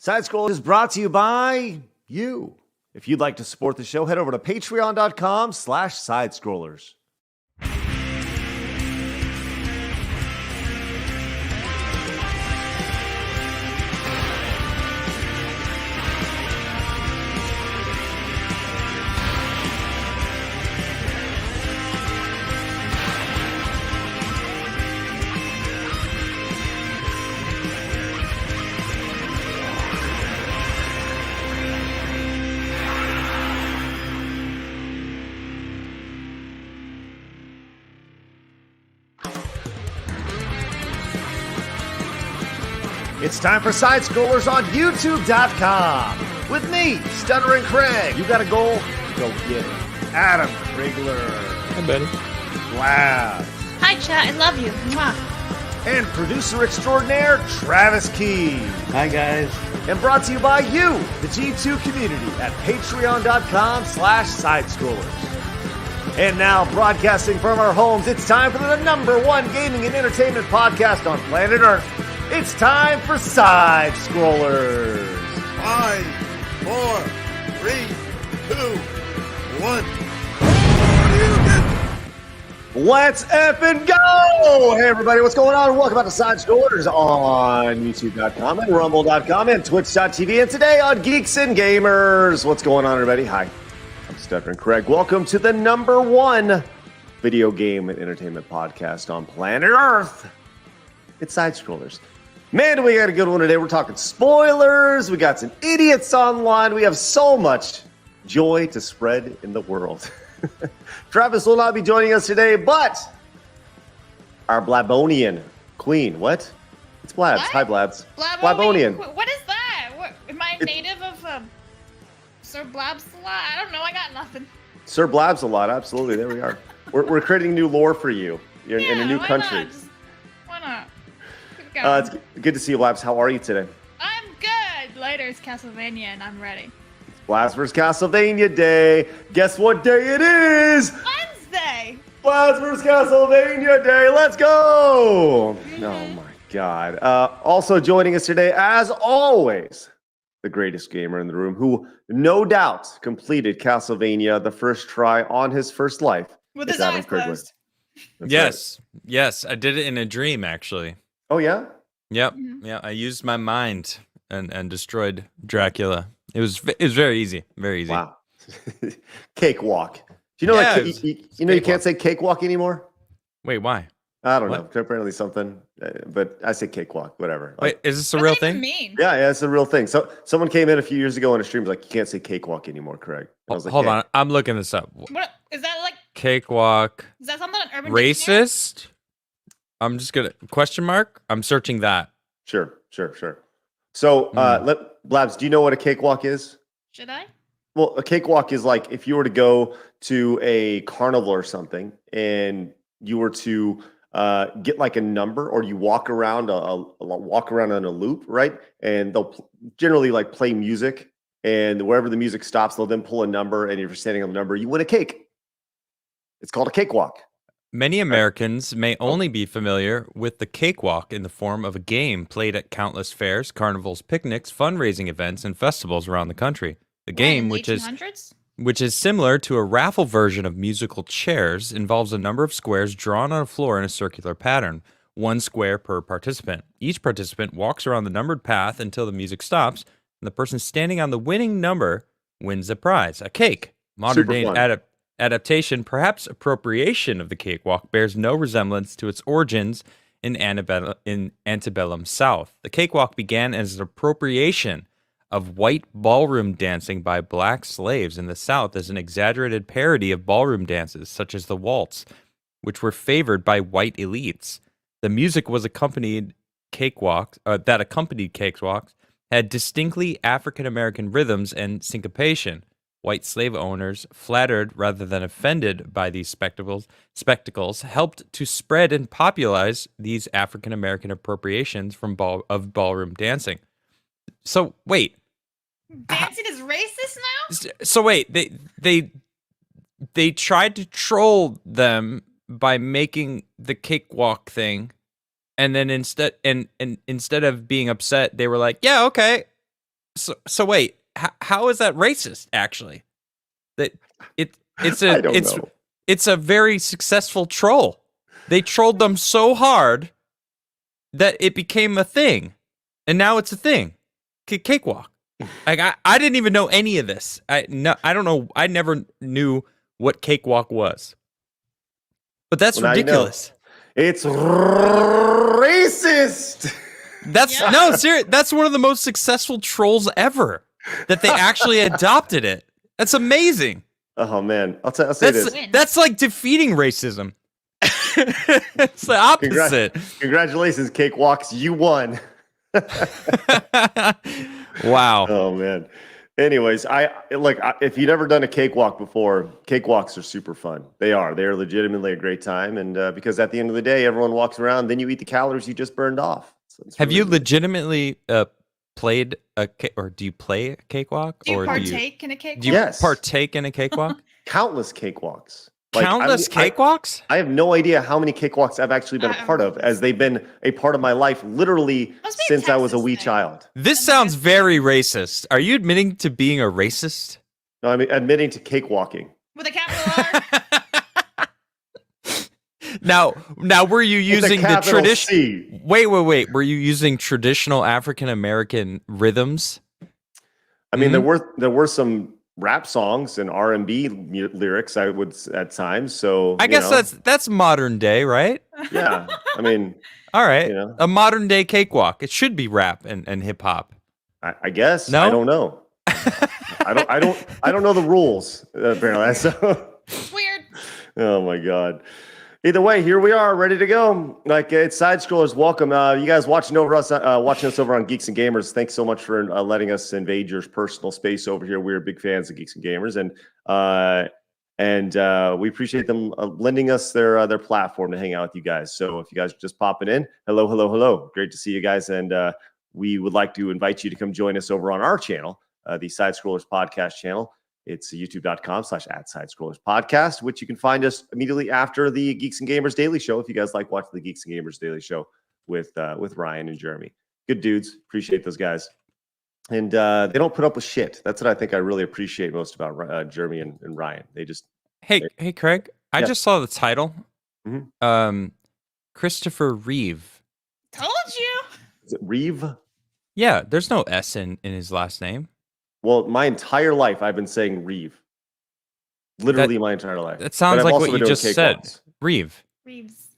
Side Scroll is brought to you by you. If you'd like to support the show, head over to patreon.com/sidescrollers. It's time for Side Scrollers on YouTube.com. With me, Stuttering Craig. You got a goal? Go get it. Adam Krigler. Hi, buddy. Blab. Hi, chat. I love you. Mwah. And producer extraordinaire, Travis Key. Hi, guys. And brought to you by you, the G2 community at patreon.com/sidescrollers. And now, broadcasting from our homes, it's time for the #1 gaming and entertainment podcast on planet Earth. It's time for Side Scrollers. 5, 4, 3, 2, 1. Let's effing go! Hey, everybody, what's going on? Welcome back to Side Scrollers on YouTube.com and Rumble.com and Twitch.tv. And today on Geeks and Gamers. What's going on, everybody? Hi, I'm Stuttering Craig. Welcome to the #1 video game and entertainment podcast on planet Earth. It's Side Scrollers. Man, we got a good one today. We're talking spoilers. We got some idiots online. We have so much joy to spread in the world. Travis will not be joining us today, but our Blabonian queen. What? It's Blabs. What? Hi, Blabs. Blabonian. What is that? Am I native of Sir Blabs-a-lot? I don't know. I got nothing. Sir Blabs-a-lot. Absolutely. There we are. We're creating new lore for you. You're in a new why country. Not? Why not? It's good to see you, Blabs. How are you today? I'm good. Later is Castlevania, and I'm ready. Blabs vs. Castlevania Day. Guess what day it is? Wednesday. Blabs vs. Castlevania Day. Let's go. Oh, my God. Also joining us today, as always, the greatest gamer in the room, who no doubt completed Castlevania the first try on his first life. With his eyes closed. Yes. Right. Yes, I did it in a dream, actually. Oh, yeah? Yep. Mm-hmm. Yeah, I used my mind and destroyed Dracula. It was very easy. Very easy. Wow. Cakewalk. Do you know, you can't say cakewalk anymore? Wait, why? I don't know. Apparently something, but I say cakewalk, whatever. Wait, is this a real thing? Mean? Yeah, it's a real thing. So someone came in a few years ago on a stream, was like, you can't say cakewalk anymore, Craig. I was like, hold on, I'm looking this up. What is that like? Cakewalk. Is that something on Urban Racist? Dictionary? I'm just gonna question mark. I'm searching that. Sure. So, Blabs, do you know what a cakewalk is? Should I? Well, a cakewalk is like if you were to go to a carnival or something, and you were to get like a number, or you walk around walk around on a loop, right? And they'll generally like play music, and wherever the music stops, they'll then pull a number, and if you're standing on the number, you win a cake. It's called a cakewalk. Many Americans may only be familiar with the cakewalk in the form of a game played at countless fairs, carnivals, picnics, fundraising events, and festivals around the country. The game, which is similar to a raffle version of musical chairs, involves a number of squares drawn on a floor in a circular pattern, 1 square per participant. Each participant walks around the numbered path until the music stops, and the person standing on the winning number wins a prize, a cake. Modern-day adaptation, perhaps appropriation of the cakewalk, bears no resemblance to its origins in antebellum South. The cakewalk began as an appropriation of white ballroom dancing by black slaves in the South as an exaggerated parody of ballroom dances, such as the waltz, which were favored by white elites. The music was accompanied cakewalks had distinctly African-American rhythms and syncopation. White slave owners, flattered rather than offended by these spectacles, helped to spread and popularize these African-American appropriations of ballroom dancing. So wait, dancing is racist now? So wait, they tried to troll them by making the cakewalk thing, and then instead of being upset, they were like, "Yeah, okay, So wait, how is that racist? Actually, that it's I don't know. it's a very successful troll. They trolled them so hard that it became a thing, and now it's a thing. Cakewalk. Like I didn't even know any of this. I don't know. I never knew what cakewalk was. But that's ridiculous. It's racist. That's no, serious. That's one of the most successful trolls ever. That they actually adopted it. That's amazing. Oh man, I'll say this. That's like defeating racism. It's the opposite. Congratulations, Cakewalks. You won. Wow. Oh man. Anyways, if you've never done a cakewalk before, cakewalks are super fun. They are legitimately a great time. And because at the end of the day, everyone walks around, then you eat the calories you just burned off. So have you legitimately played or do you play a cakewalk? Do you partake in a cakewalk? Do you partake in a cakewalk? Countless cakewalks. Countless cakewalks? I have no idea how many cakewalks I've actually been a part of, as they've been a part of my life literally since I was a wee child. This sounds very racist. Are you admitting to being a racist? No, I'm admitting to cakewalking. With a capital R? Now, were you using the traditional? Wait. Were you using traditional African American rhythms? I mean, there were some rap songs and R&B lyrics I would at times. So I guess that's modern day, right? Yeah. I mean, all right. A modern day cakewalk. It should be rap and hip hop. I guess. No? I don't know. I don't know the rules apparently. So it's weird. Oh my God. Either way, here we are, ready to go. Like it's Side Scrollers. Welcome, you guys watching us over on Geeks and Gamers. Thanks so much for letting us invade your personal space over here. We're big fans of Geeks and Gamers, and we appreciate them lending us their platform to hang out with you guys. So if you guys are just popping in, hello, great to see you guys, and we would like to invite you to come join us over on our channel, the Side Scrollers podcast channel. It's youtube.com/@SideScrollersPodcast, which you can find us immediately after the Geeks and Gamers Daily Show. If you guys like watching the Geeks and Gamers Daily Show with Ryan and Jeremy, good dudes, appreciate those guys, and they don't put up with shit. That's what I think I really appreciate most about Jeremy and Ryan. They just hey Craig, I just saw the title, Christopher Reeve. Told you. Is it Reeve? Yeah, there's no S in his last name. Well, my entire life, I've been saying Reeve. Literally my entire life. That sounds like what you just said. Reeve. Reeves?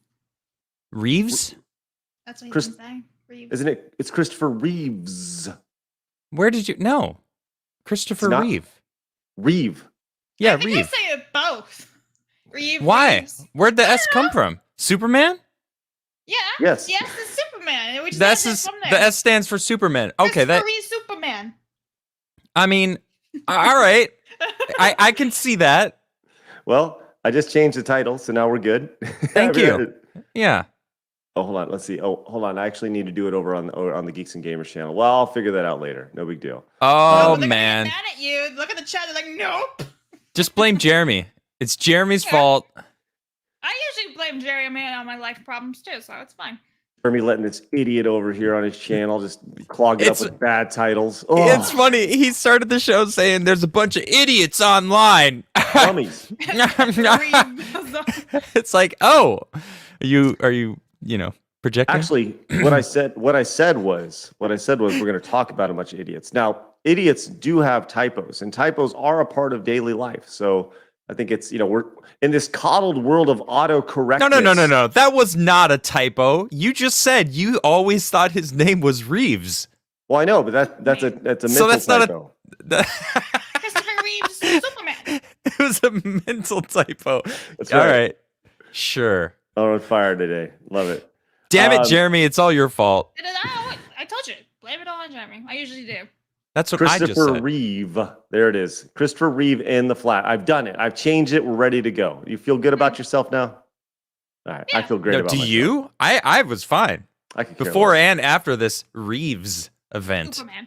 That's what he's been saying. Reeves. Isn't it? It's Christopher Reeves. Where did you... No. Christopher Reeve. Reeve. Yeah, I think Reeve. I say it both. Reeve. Why? Reeves. Where'd the S come from? Superman? Yeah. Yes. Yes, it's Superman. Which The S stands for Superman. Okay, that... Superman. I mean, all right. I can see that. Well, I just changed the title, so now we're good. Thank you. Yeah. Oh, hold on. Let's see. Oh, hold on. I actually need to do it over on the Geeks and Gamers channel. Well, I'll figure that out later. No big deal. Oh, they're man. mad at you. Look at the chat. They're like, nope. Just blame Jeremy. It's Jeremy's fault. I usually blame Jeremy on my life problems too, so it's fine. Jeremy letting this idiot over here on his channel just clog it up with bad titles. Oh. It's funny. He started the show saying there's a bunch of idiots online. Dummies. It's like, oh, are you projecting? Actually, what I said was we're going to talk about a bunch of idiots. Now, idiots do have typos, and typos are a part of daily life. So I think it's, we're in this coddled world of autocorrect. No. That was not a typo. You just said you always thought his name was Reeves. Well, I know, but that's a mental typo. Christopher Reeves, Superman. It was a mental typo. That's all right. right. Sure. I'm on fire today. Love it. Damn it, Jeremy. It's all your fault. I told you. Blame it all on Jeremy. I usually do. That's what I just said. Christopher Reeve. There it is. Christopher Reeve in the flat. I've done it. I've changed it. We're ready to go. You feel good about yourself now? All right. Yeah. I feel great about myself. Do you? I was fine. Before and after this Reeves event. Superman.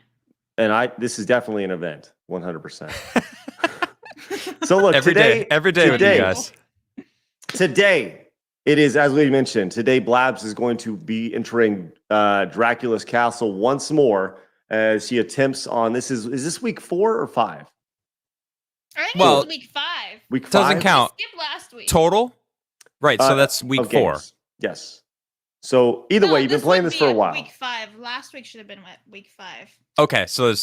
And this is definitely an event. 100%. So look, every day with you guys. Today, it is, as we mentioned, today Blabs is going to be entering Dracula's castle once more. as he attempts on is this week 4 or 5? I think Well, it was week 5. Week 5 doesn't count. Skip last week. Total? Right, so that's week 4. Games. Yes. So either way, you've been playing this for a while. Week 5. Last week should have been week 5. Okay, so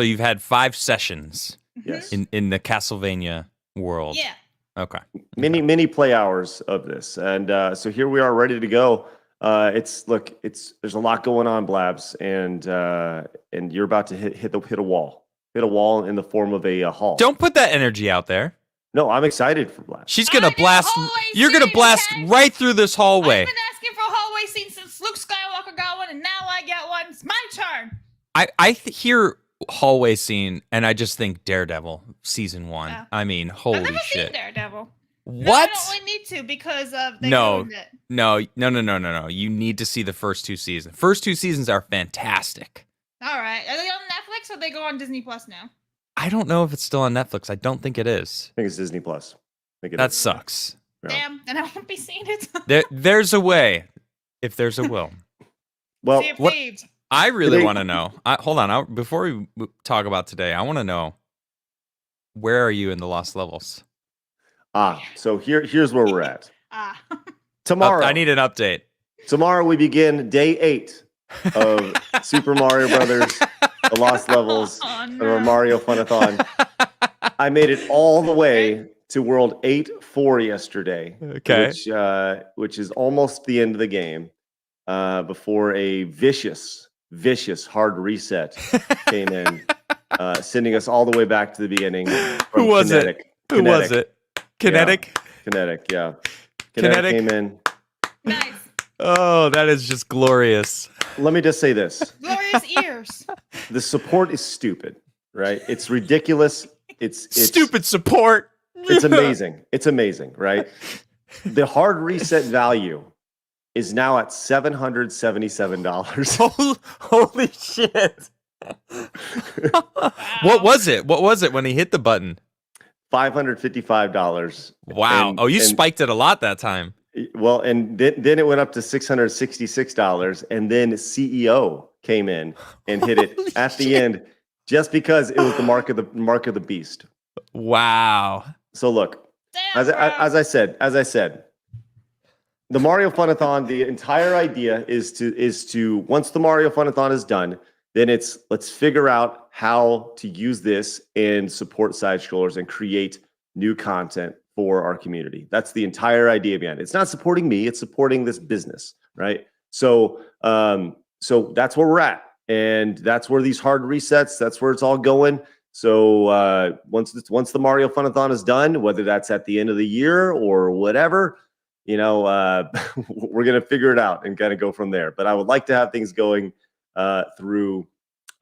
you've had 5 sessions Yes. in the Castlevania world. Yeah. Okay. Many play hours of this, and so here we are, ready to go. There's a lot going on, Blabs, and you're about to hit a wall in the form of a hall. Don't put that energy out there. No, I'm excited for Blabs. She's gonna blast. You're gonna blast right through this hallway. I've been asking for a hallway scene since Luke Skywalker got one, and now I get one. It's my turn. I hear hallway scene, and I just think Daredevil season 1. Yeah. I mean, I've holy never shit! seen Daredevil. What? No, I don't really need to because they ruined it. No. You need to see the first 2 seasons. First 2 seasons are fantastic. All right. Are they on Netflix or they go on Disney Plus now? I don't know if it's still on Netflix. I don't think it is. I think it's Disney Plus. That sucks. Yeah. Damn, then I won't be seeing it. There's a way, if there's a will. Well, what I really want to know. Hold on. Before we talk about today, I want to know, where are you in the Lost Levels? So here's where we're at. Ah. Tomorrow, I need an update. Tomorrow we begin day 8 of Super Mario Brothers, the Lost Levels, of our Mario Funathon. I made it all the way to World 8-4 yesterday. Okay. Which is almost the end of the game. Before a vicious hard reset came in, sending us all the way back to the beginning. Who was it? Who was it? Kinetic? Yeah. Kinetic, yeah. Kinetic came in. Nice. Oh, that is just glorious. Let me just say this. Glorious ears. The support is stupid, right? It's ridiculous. It's stupid support. It's amazing. It's amazing, right? The hard reset value is now at $777. Holy shit. What was it? What was it when he hit the button? $555. Wow. You spiked it a lot that time. Well, and then it went up to $666, and then CEO came in and hit it at the end, just because it was the mark of the beast. Wow. So look, as I said, the Mario Funathon, the entire idea is to once the Mario Funathon is done, then let's figure out how to use this and support side scrollers and create new content for our community. That's the entire idea behind it. It's not supporting me, it's supporting this business, right? So that's where we're at. And that's where these hard resets, that's where it's all going. So once the Mario Funathon is done, whether that's at the end of the year or whatever, we're going to figure it out and kind of go from there. But I would like to have things going through.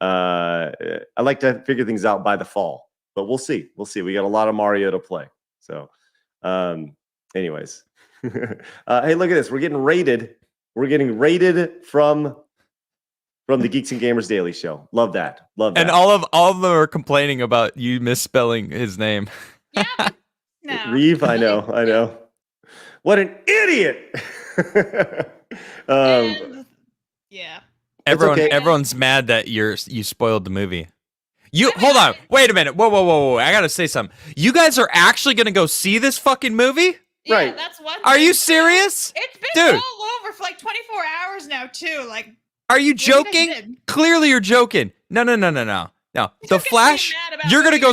I like to figure things out by the fall, but we'll see. We got a lot of Mario to play. So anyways, hey, look at this. We're getting rated. We're getting rated from the Geeks and Gamers Daily Show. Love that. And all of them are complaining about you misspelling his name. Yeah. No. Reeve, I know. What an idiot! Yeah. Everyone's mad that you spoiled the movie. Hold on. Wait a minute. Whoa. I gotta say something. You guys are actually gonna go see this fucking movie? Yeah, right. That's one thing. Are you serious? It's been Dude. all over for like 24 hours now, too. Like, are you joking? Clearly you're joking. No. The Flash? You're gonna go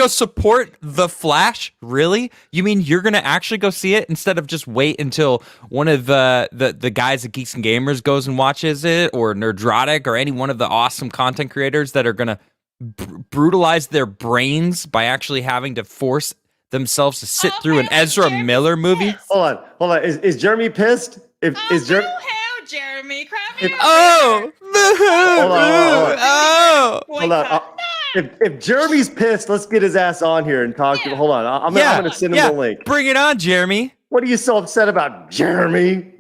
support The Flash? Really? You mean you're gonna actually go see it instead of just wait until one of the guys at Geeks and Gamers goes and watches it, or Nerdrotic, or any one of the awesome content creators that are gonna brutalize their brains by actually having to force themselves to sit through an Ezra Miller movie? Pissed. Hold on. Is Jeremy pissed? Jeremy, crap me. Hold on. If Jeremy's pissed, let's get his ass on here and talk to him. Hold on. I'm going to send him the link. Bring it on, Jeremy. What are you so upset about, Jeremy?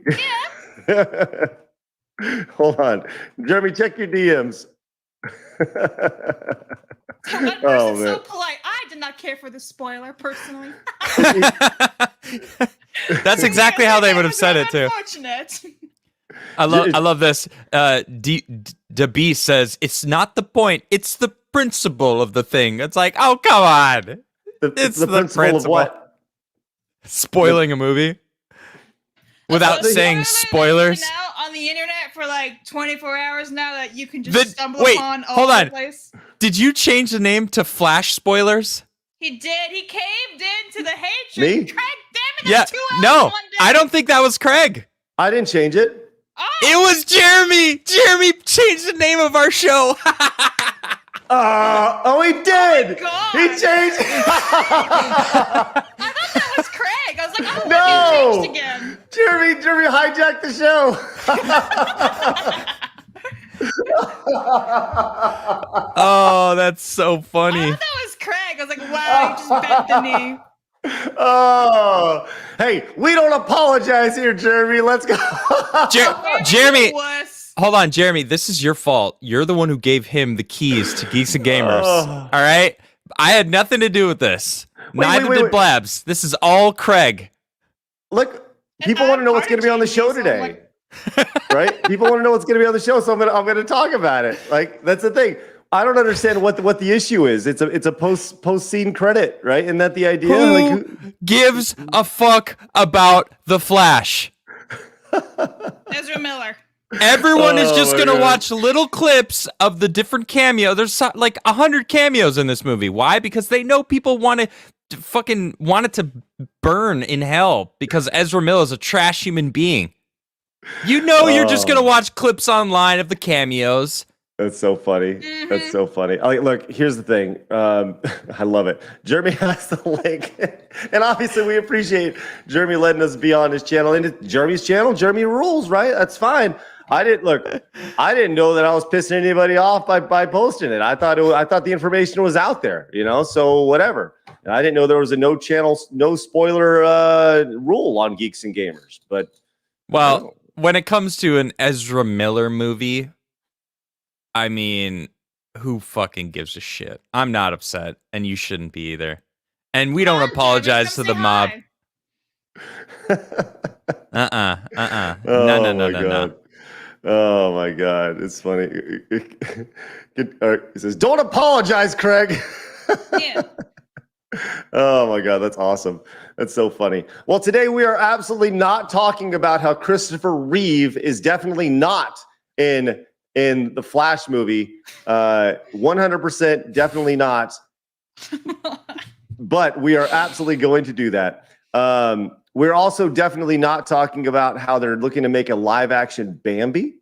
Yeah. Hold on. Jeremy, check your DMs. That person's so polite. I did not care for the spoiler, personally. That's exactly how they would have said it, too. Unfortunate. I love this. DeBeast says it's not the point, it's the principle of the thing. It's like, oh, come on. It's the principle of what? Spoiling a movie without saying spoilers. Been out on the internet for like 24 hours now that you can just stumble upon all hold over on. the place. Did you change the name to Flash Spoilers? He did. He caved into the hatred. Me? Craig, damn it, Yeah. that's 2 hours No, in one day. I don't think that was Craig. I didn't change it. Oh, It was Jeremy. Jeremy changed the name of our show. He did. God. He changed. I thought that was Craig. I was like, oh, No. he changed again. Jeremy hijacked the show. Oh, that's so I funny. thought that was Craig. I was like, wow, he just bent the knee. Oh, hey, we don't apologize here, Jeremy. Let's go. Jeremy, Wuss. hold on, Jeremy. This is your fault. You're the one who gave him the keys to Geeks and Gamers. All right? I had nothing to do with this. Neither did Blabs. This is all Craig. Look, people want to know what's going to be on the show today, right? People want to know what's going to be on the show, so I'm going to talk about it. Like, that's the thing. I don't understand what the issue is. It's a post scene credit, right? Isn't that the idea? Who gives a fuck about the Flash? Ezra Miller. Everyone is just going to God. watch little clips of the different cameo. There's like 100 cameos in this movie. Why? Because they know people want it to burn in hell because Ezra Miller is a trash human being. You know, you're just going to watch clips online of the cameos. That's so funny. Mm-hmm. That's so funny. Look, here's the thing. I love it. Jeremy has the link. And obviously we appreciate Jeremy letting us be on his channel. And it's Jeremy's channel. Jeremy rules, right? That's fine. I didn't know that I was pissing anybody off by posting it. I thought the information was out there, so whatever. And I didn't know there was a no spoiler rule on Geeks and Gamers. But well, when it comes to an Ezra Miller movie, I mean, who fucking gives a shit? I'm not upset, and you shouldn't be either. And we don't apologize to the mob. No. Oh my God, it's funny. He says, "Don't apologize, Craig." Yeah. Oh my God, that's awesome. That's so funny. Well, today we are absolutely not talking about how Christopher Reeve is definitely not in the Flash movie. 100% definitely not. But we are absolutely going to do that. We're also definitely not talking about how they're looking to make a live action Bambi,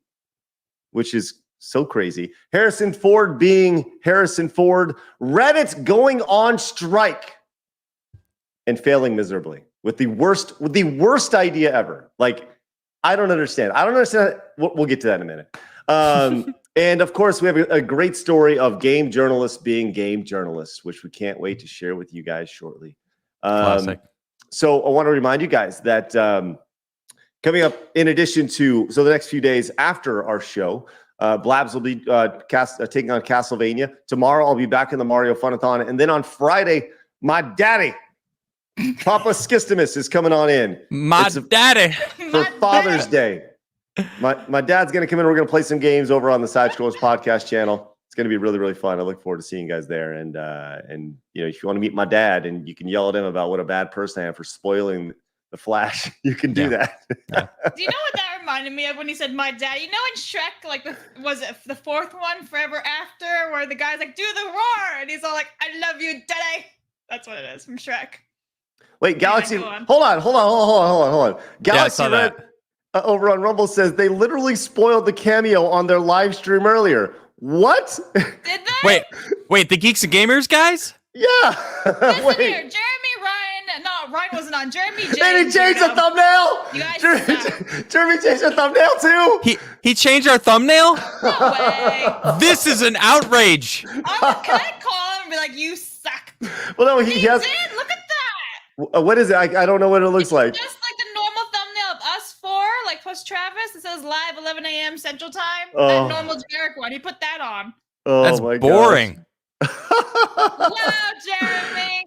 which is so crazy. Harrison Ford being Harrison Ford. Reddit's going on strike and failing miserably with the worst idea ever. Like, I don't understand. We'll get to that in a minute. And of course, we have a great story of game journalists being game journalists, which we can't wait to share with you guys shortly. Classic. So I want to remind you guys that coming up, in addition to the next few days after our show, Blabs will be taking on Castlevania. Tomorrow, I'll be back in the Mario Funathon, and then on Friday, my daddy, Papa Skistimus, is coming on in. Daddy for Father's Day. My dad's going to come in. We're going to play some games over on the Side Scrollers podcast channel. It's going to be really, really fun. I look forward to seeing you guys there. And if you want to meet my dad and you can yell at him about what a bad person I am for spoiling the Flash, you can do that. Yeah. Do you know what that reminded me of when he said my dad? You know in Shrek, like was it the fourth one, Forever After, where the guy's like, do the roar, and he's all like, I love you, daddy. That's what it is from Shrek. Wait, Galaxy, hold on. Galaxy Red over on Rumble says they literally spoiled the cameo on their live stream earlier. What? Did they? Wait, the Geeks and Gamers guys? Yeah. Listen here, Ryan wasn't on. Jeremy J. They didn't change the thumbnail. You guys Jeremy changed the thumbnail too. He changed our thumbnail? No way. This is an outrage. Can I call him and be like, you suck? Well, no, he has. Did. Look at that. What is it? I don't know what it looks like. Just like the normal thumbnail of us four, like plus Travis. It says live 11 a.m. Central Time. That normal generic one. He put that on. Oh, that's my boring. Wow, Jeremy.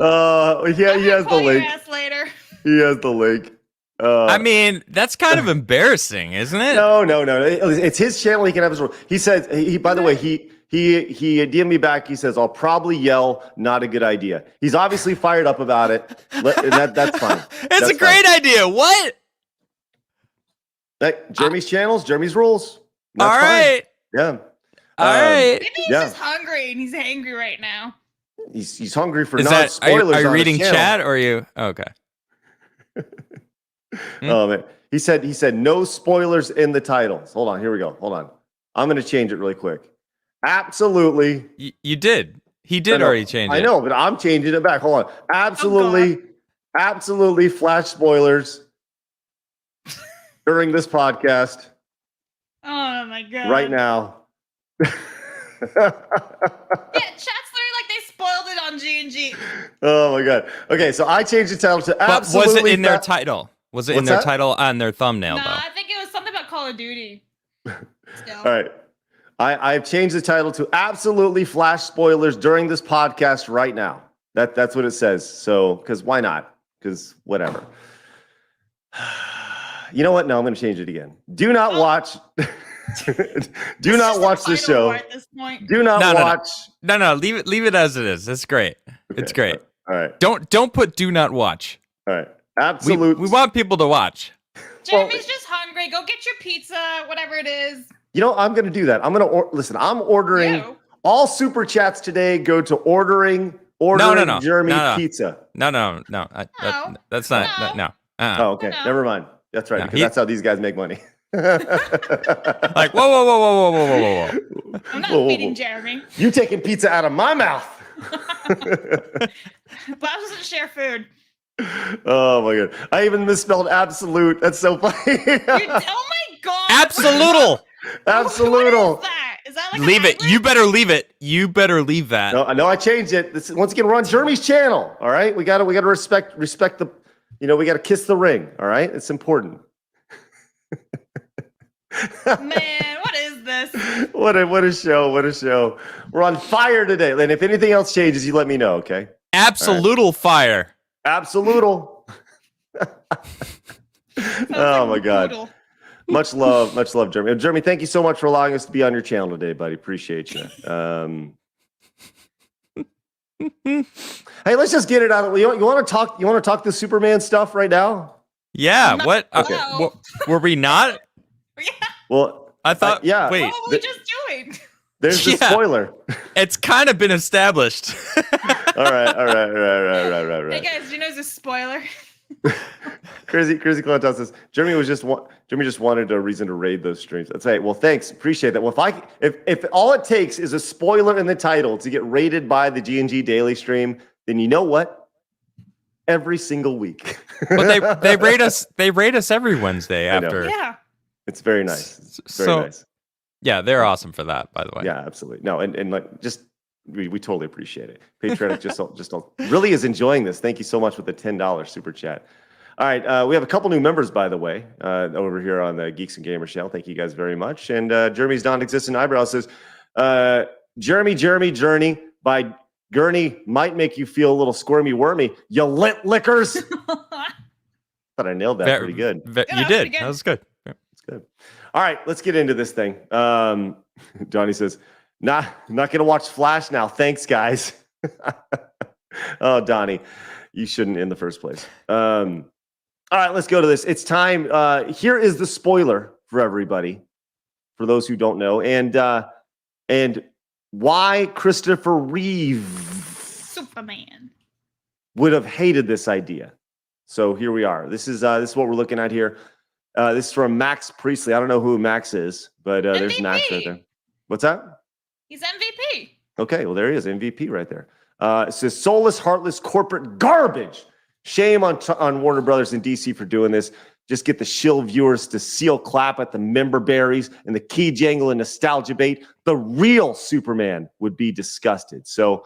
He has the link. Later. He has the link. I mean, that's kind of embarrassing, isn't it? No. It's his channel. He can have his role. He says, by the way, he DM'd me back. He says, I'll probably yell, not a good idea. He's obviously fired up about it. And that's fine. It's a great idea. What? Jeremy's channels, Jeremy's rules. That's all right. Fine. Yeah. All right. Maybe he's just hungry and he's angry right now. He's hungry for Are non-spoilers. you reading chat or are you? Okay. Oh man. He said no spoilers in the titles. Hold on, here we go. Hold on. I'm gonna change it really quick. Absolutely. You did. He did already change it. I know, but I'm changing it back. Hold on. Absolutely flash spoilers during this podcast. Oh my god. Right now. Yeah, chat's literally like they spoiled it on G&G. Oh my god. Okay, so I changed the title to absolutely. But was it in their title? Was it in their title on their thumbnail though? I think it was something about Call of Duty. All right. I've changed the title to absolutely flash spoilers during this podcast right now. That's what it says. So, because why not? Because whatever. You know what? No, I'm going to change it again. Do not watch. Do not watch the show. At this point. Do not watch. No. Leave it as it is. It's great. Okay. It's great. All right. Don't put do not watch. All right. Absolute. We want people to watch. Jeremy's just hungry. Go get your pizza, whatever it is. You know, I'm going to do that. I'm going to listen. I'm ordering all super chats today. Go to ordering Jeremy pizza. No. That's not. No. Oh, okay. No. Never mind. That's right. Because that's how these guys make money. Like whoa. I'm not feeding Jeremy. You taking pizza out of my mouth. But I doesn't share food. Oh my god! I even misspelled absolute. That's so funny. Oh my god! Absolutal. Absolutal. What is that? Is that like leave it. You better leave it. You better leave that. No, I know I changed it. This, once again, we're on Jeremy's channel. All right, we gotta respect the. We gotta kiss the ring. All right, it's important. Man, what is this? What a show! What a show! We're on fire today, and if anything else changes, you let me know. Okay. Absolutal fire. Absolutal. Oh my god. Brutal. Much love, Jeremy. Jeremy, thank you so much for allowing us to be on your channel today, buddy. Appreciate you. Hey, let's just get it out of the way. You want to talk the Superman stuff right now? Yeah. What? Okay. Were we not? Yeah. Well, I thought. yeah. Wait. What were we just doing? There's the spoiler. It's kind of been established. All right. Hey guys, do you know it's a spoiler? Crazy Clinton says Jeremy just wanted a reason to raid those streams. That's right. Well, thanks, appreciate that. Well, if all it takes is a spoiler in the title to get raided by the G&G daily stream, then you know what? Every single week. But they rate us. They rate us every Wednesday after. Yeah. It's very nice. It's very nice. Yeah, they're awesome for that, by the way. Yeah, absolutely. No, and like just we totally appreciate it. Patreon just really is enjoying this. Thank you so much with the $10 super chat. All right, we have a couple new members, by the way, over here on the Geeks and Gamers channel. Thank you guys very much. And Jeremy's non-existent eyebrow says, Jeremy Journey by Gurney might make you feel a little squirmy wormy. You lit lickers. Thought I nailed that pretty good. You did. That was good. Yeah. That's good. All right, let's get into this thing. Johnny says, not gonna watch Flash now. Thanks, guys. Oh, Donnie, you shouldn't in the first place. All right, let's go to this. It's time. Here is the spoiler for everybody, for those who don't know, and why Christopher Reeve Superman would have hated this idea. So here we are. This is what we're looking at here. This is from Max Priestley. I don't know who Max is, but there's MVP. Max right there. What's that? He's MVP. Okay, well, there he is, MVP right there. It says, soulless, heartless, corporate garbage. Shame on Warner Brothers and DC for doing this. Just get the shill viewers to seal clap at the member berries and the key jangle and nostalgia bait. The real Superman would be disgusted. So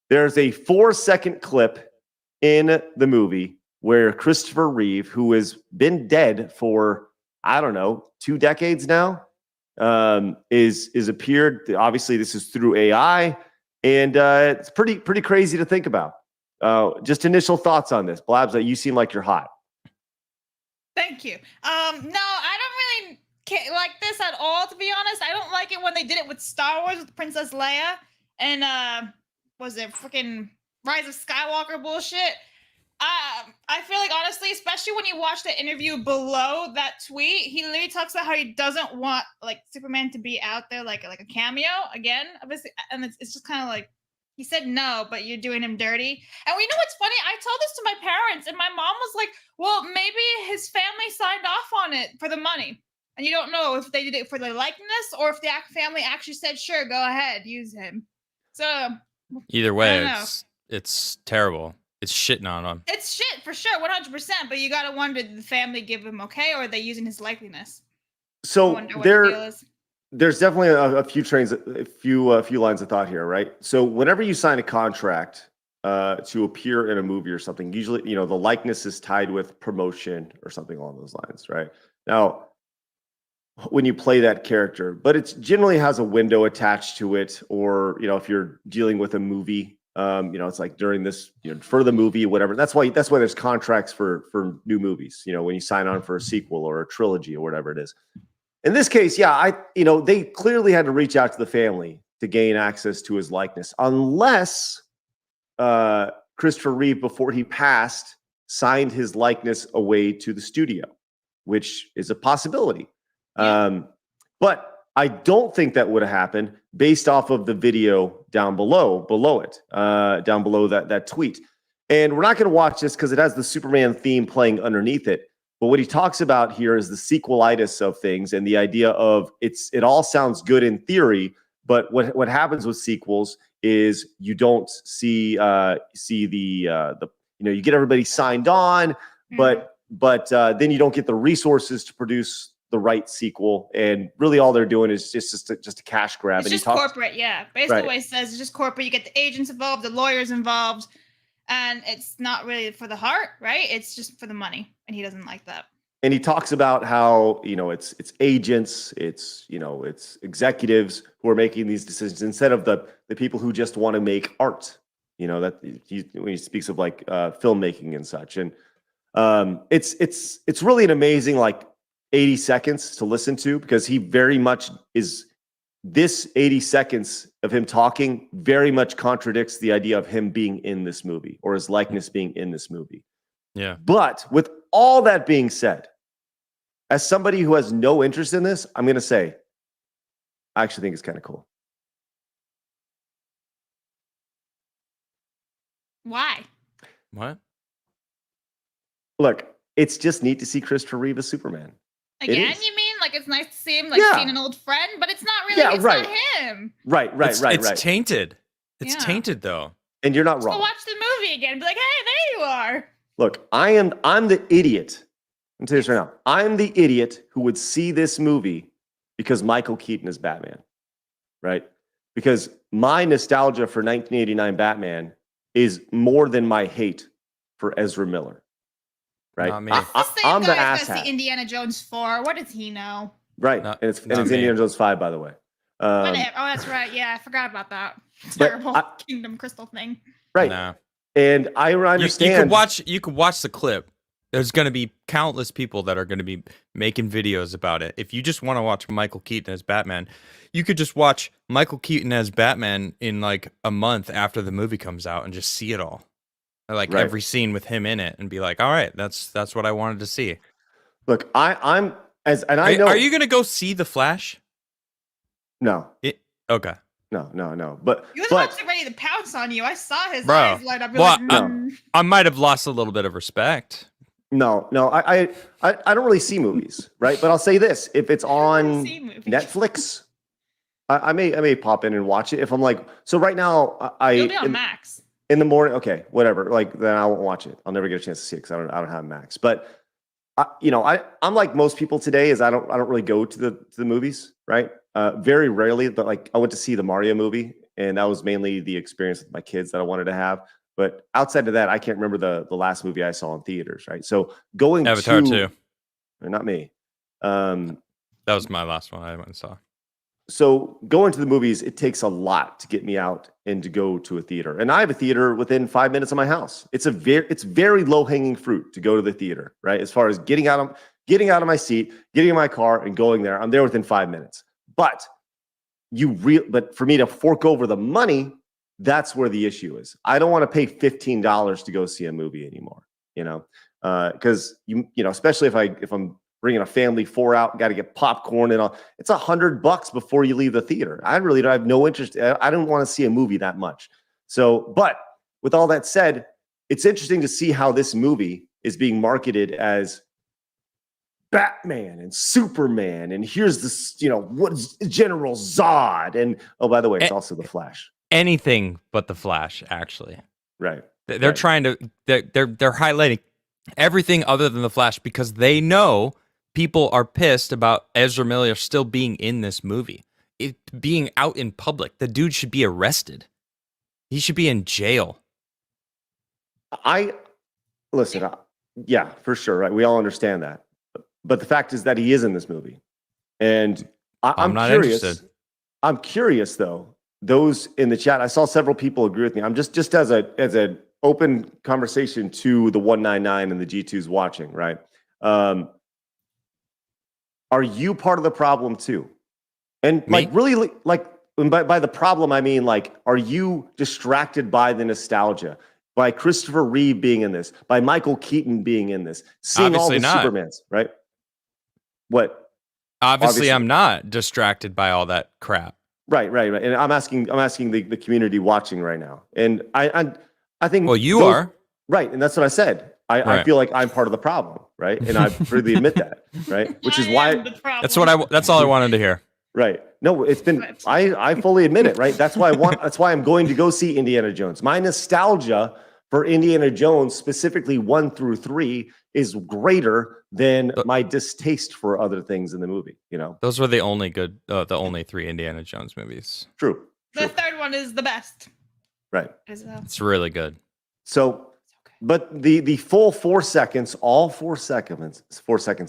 there's a 4-second clip in the movie where Christopher Reeve, who has been dead for, I don't know, 2 decades now, is appeared. Obviously, this is through AI, and it's pretty crazy to think about. Just initial thoughts on this. Blabs, you seem like you're hot. Thank you. No, I don't really like this at all, to be honest. I don't like it when they did it with Star Wars with Princess Leia and was it freaking Rise of Skywalker bullshit? I feel like honestly, especially when you watch the interview below that tweet, he literally talks about how he doesn't want like Superman to be out there like a cameo again, obviously, and it's just kind of like he said no, but you're doing him dirty. And you know what's funny? I told this to my parents, and my mom was like, "Well, maybe his family signed off on it for the money." And you don't know if they did it for the likeness or if the family actually said, "Sure, go ahead, use him." So either way, it's terrible. It's shitting on him. It's shit for sure, 100%. But you gotta wonder, did the family give him okay, or are they using his likeliness? So there's definitely a few lines of thought here, right? So whenever you sign a contract to appear in a movie or something, usually the likeness is tied with promotion or something along those lines, right? Now, when you play that character, but it generally has a window attached to it, or if you're dealing with a movie. It's like during this, for the movie, whatever. That's why there's contracts for new movies. When you sign on for a sequel or a trilogy or whatever it is. In this case, they clearly had to reach out to the family to gain access to his likeness, unless Christopher Reeve, before he passed, signed his likeness away to the studio, which is a possibility. Yeah. But I don't think that would have happened based off of the video down below that tweet. And we're not going to watch this because it has the Superman theme playing underneath it. But what he talks about here is the sequelitis of things and the idea of it all sounds good in theory, but what happens with sequels is you don't see the you get everybody signed on, but then you don't get the resources to produce the right sequel, and really all they're doing is just a cash grab. It's just corporate, yeah. Basically, what he says is just corporate. You get the agents involved, the lawyers involved, and it's not really for the heart, right? It's just for the money, and he doesn't like that. And he talks about how it's agents, it's executives who are making these decisions instead of the people who just want to make art. That when he speaks of like filmmaking and such, and it's really an amazing 80 seconds to listen to, because he very much is, this 80 seconds of him talking very much contradicts the idea of him being in this movie or his likeness being in this movie. Yeah. But with all that being said, as somebody who has no interest in this, I'm going to say, I actually think it's kind of cool. Why? What? Look, it's just neat to see Christopher Reeve as Superman. Again, you mean? Like, it's nice to see him, seeing an old friend, but it's not really, not him. Right. It's tainted. It's tainted, though. And you're not wrong. So watch the movie again and be like, hey, there you are. Look, I'm the idiot. I'm telling you this right now. I'm the idiot who would see this movie because Michael Keaton is Batman, right? Because my nostalgia for 1989 Batman is more than my hate for Ezra Miller. Right, I'm the asshat. See Indiana Jones 4. What does he know? Right, and it's Indiana Jones 5, by the way. Oh, that's right. Yeah, I forgot about that terrible Kingdom Crystal thing. Right, and I understand. You could watch the clip. There's going to be countless people that are going to be making videos about it. If you just want to watch Michael Keaton as Batman, you could just watch Michael Keaton as Batman in a month after the movie comes out and just see it all. Every scene with him in it, and be like, all right, that's what I wanted to see. Look, I know. Are you gonna go see The Flash? No. Okay. No. But he was about to ready to pounce on you. I saw his eyes light up. I might have lost a little bit of respect. No. I don't really see movies, right? But I'll say this: if it's on Netflix, I may pop in and watch it. If I'm so right now, It'll be on Max. In the morning, okay, whatever. Then I won't watch it. I'll never get a chance to see it because I don't have Max. But I'm like most people today, is I don't really go to the movies, right? Very rarely, but I went to see the Mario movie, and that was mainly the experience with my kids that I wanted to have. But outside of that, I can't remember the last movie I saw in theaters, right? So going Avatar 2. Not me. That was my last one I went and saw. So going to the movies, it takes a lot to get me out and to go to a theater. And I have a theater within 5 minutes of my house. It's very low hanging fruit to go to the theater, right? As far as getting out of my seat, getting in my car, and going there, I'm there within 5 minutes. But but for me to fork over the money, that's where the issue is. I don't want to pay $15 to go see a movie anymore. Because especially if I'm bringing a family 4 out, got to get popcorn and all. It's $100 before you leave the theater. I really don't have no interest. I don't want to see a movie that much. So, but with all that said, it's interesting to see how this movie is being marketed as Batman and Superman, and here's this, what's General Zod, and oh, by the way, it's also the Flash. Anything but the Flash, actually. Right. They're trying to. They're highlighting everything other than the Flash because they know people are pissed about Ezra Miller still being in this movie, being out in public. The dude should be arrested. He should be in jail. Yeah, for sure. Right. We all understand that. But the fact is that he is in this movie. And I'm not curious. interested. I'm curious, though. Those in the chat, I saw several people agree with me. I'm just as an open conversation to the 199 and the G2s watching, right? Are you part of the problem too? And by the problem, I mean, are you distracted by the nostalgia? By Christopher Reeve being in this, by Michael Keaton being in this, seeing Obviously all the not. Supermans, right? What? Obviously, I'm not distracted by all that crap. Right. And I'm asking the community watching right now, and I think. Well, you are right, and that's what I said. I feel like I'm part of the problem, right? And I freely admit that, right? Which is why that's all I wanted to hear. Right. No, it's been. I fully admit it. Right. That's why I'm going to go see Indiana Jones. My nostalgia for Indiana Jones, specifically 1 through 3, is greater than my distaste for other things in the movie. Those were the only 3 Indiana Jones movies. True. The third one is the best. Right. It's really good. So, but the full 4 seconds, all 4 seconds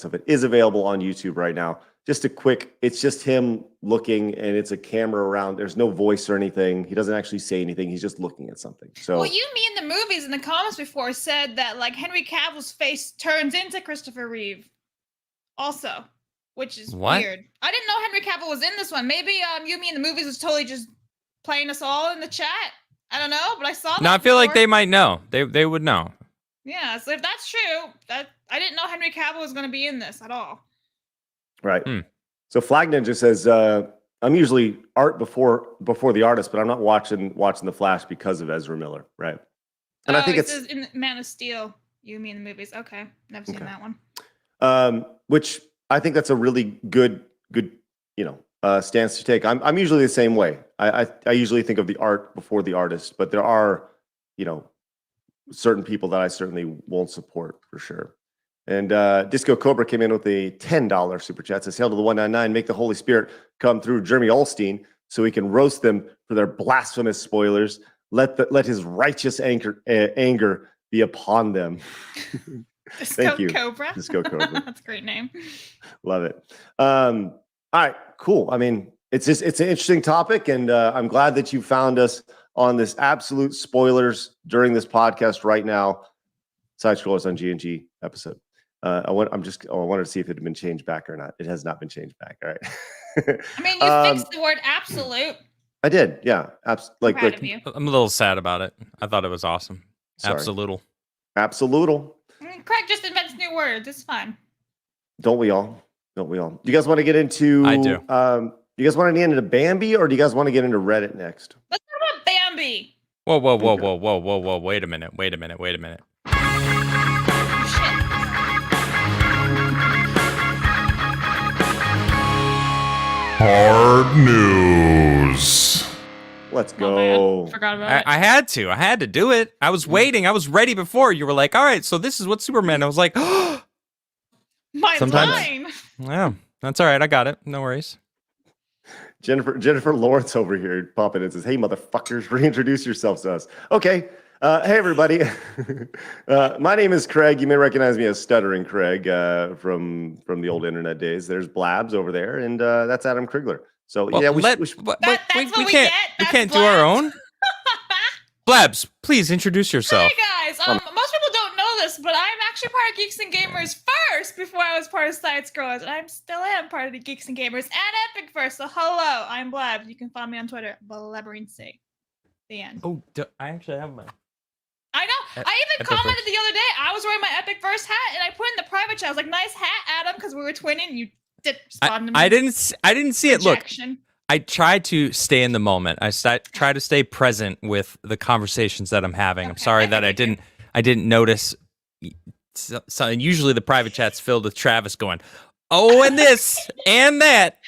of it is available on YouTube right now. It's just him looking, and it's a camera around. There's no voice or anything. He doesn't actually say anything. He's just looking at something. So, well, in the movies in the comments before said that Henry Cavill's face turns into Christopher Reeve, also, which is weird. I didn't know Henry Cavill was in this one. Maybe in the movies was totally just playing us all in the chat. I don't know, but I saw that. No, I feel like they might know. They would know. Yeah, so if that's true, I didn't know Henry Cavill was going to be in this at all. Right. So Flag Ninja says, I'm usually art before the artist, but I'm not watching the Flash because of Ezra Miller, right? And I think it's in Man of Steel. You mean the movies? Okay, never seen that one. Which I think that's a really good stance to take. I'm usually the same way. I usually think of the art before the artist, but there are certain people that I certainly won't support for sure. And Disco Cobra came in with a $10 super chat. Says, hail to the 199. Make the Holy Spirit come through Jeremy Olstein so he can roast them for their blasphemous spoilers. Let his righteous anger be upon them. Thank you. Cobra. Disco Cobra. That's a great name. Love it. All right, cool. I mean, it's an interesting topic, and I'm glad that you found us on this absolute spoilers during this podcast right now. Side Scrollers on G&G episode. I wanted to see if it had been changed back or not. It has not been changed back. All right. I mean, you fixed the word absolute. I did. Yeah. Proud of you. I'm a little sad about it. I thought it was awesome. Absolutal. Absolutal. Craig just invents new words. It's fine. Don't we all? Do you guys want to get into? I do. Do you guys want to get into Bambi, or do you guys want to get into Reddit next? Let's talk about Bambi. Whoa. Wait a minute. Hard news. Let's go. Forgot about it. I had to do it. I was waiting. I was ready before. You were like, all right, so this is what Superman. I was like, oh. My line. Yeah, that's all right. I got it. No worries. Jennifer Lawrence over here popping in and says, hey, motherfuckers, reintroduce yourselves to us. Okay. Hey, everybody. My name is Craig. You may recognize me as Stuttering Craig from the old internet days. There's Blabs over there, and that's Adam Krigler. So Well, yeah, That's we what we can't get. we That's can't do our Blabs. own. Blabs, please introduce yourself. Hey guys, most people don't know this, but I'm actually part of Geeks and Gamers first before I was part of Side Scrollers, and I still am part of the Geeks and Gamers and Epic first. So hello, I'm Blabs. You can follow me on Twitter, Blabberine. The end. Oh, I actually have my. I know. I even commented the other day. I was wearing my Epic Verse hat, and I put in the private chat. I was like, "Nice hat, Adam," because we were twinning. And you did respond to me. I didn't see it. Look, Rejection. I try to stay in the moment. I try to stay present with the conversations that I'm having. I'm Okay, sorry I that I figured. didn't notice. So usually the private chat's filled with Travis going, "Oh, and this and that."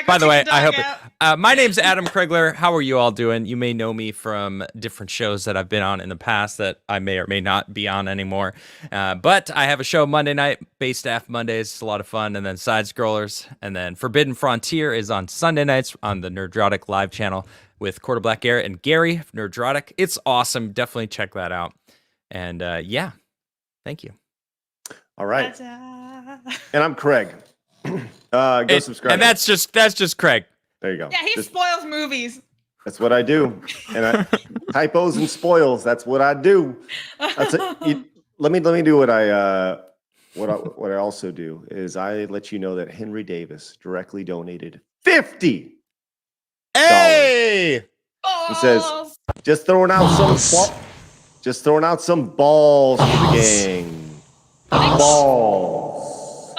By the way, I hope my name's Adam Krigler. How are you all doing? You may know me from different shows that I've been on in the past that I may or may not be on anymore. But I have a show Monday night, Base Staff Mondays. It's a lot of fun. And then Side Scrollers. And then Forbidden Frontier is on Sunday nights on the Nerdrotic live channel with Quarter Black Garrett and Gary of Nerdrotic. It's awesome. Definitely check that out. And yeah, thank you. All right. Ta-da. And I'm Craig. Go subscribe. And that's just Craig. There you go. Yeah, he spoils movies. That's what I do. And typos and spoils. That's what I do. Let me do what I also do is I let you know that Henry Davis directly donated $50. Hey! He says, just throwing out some balls for the gang. Balls.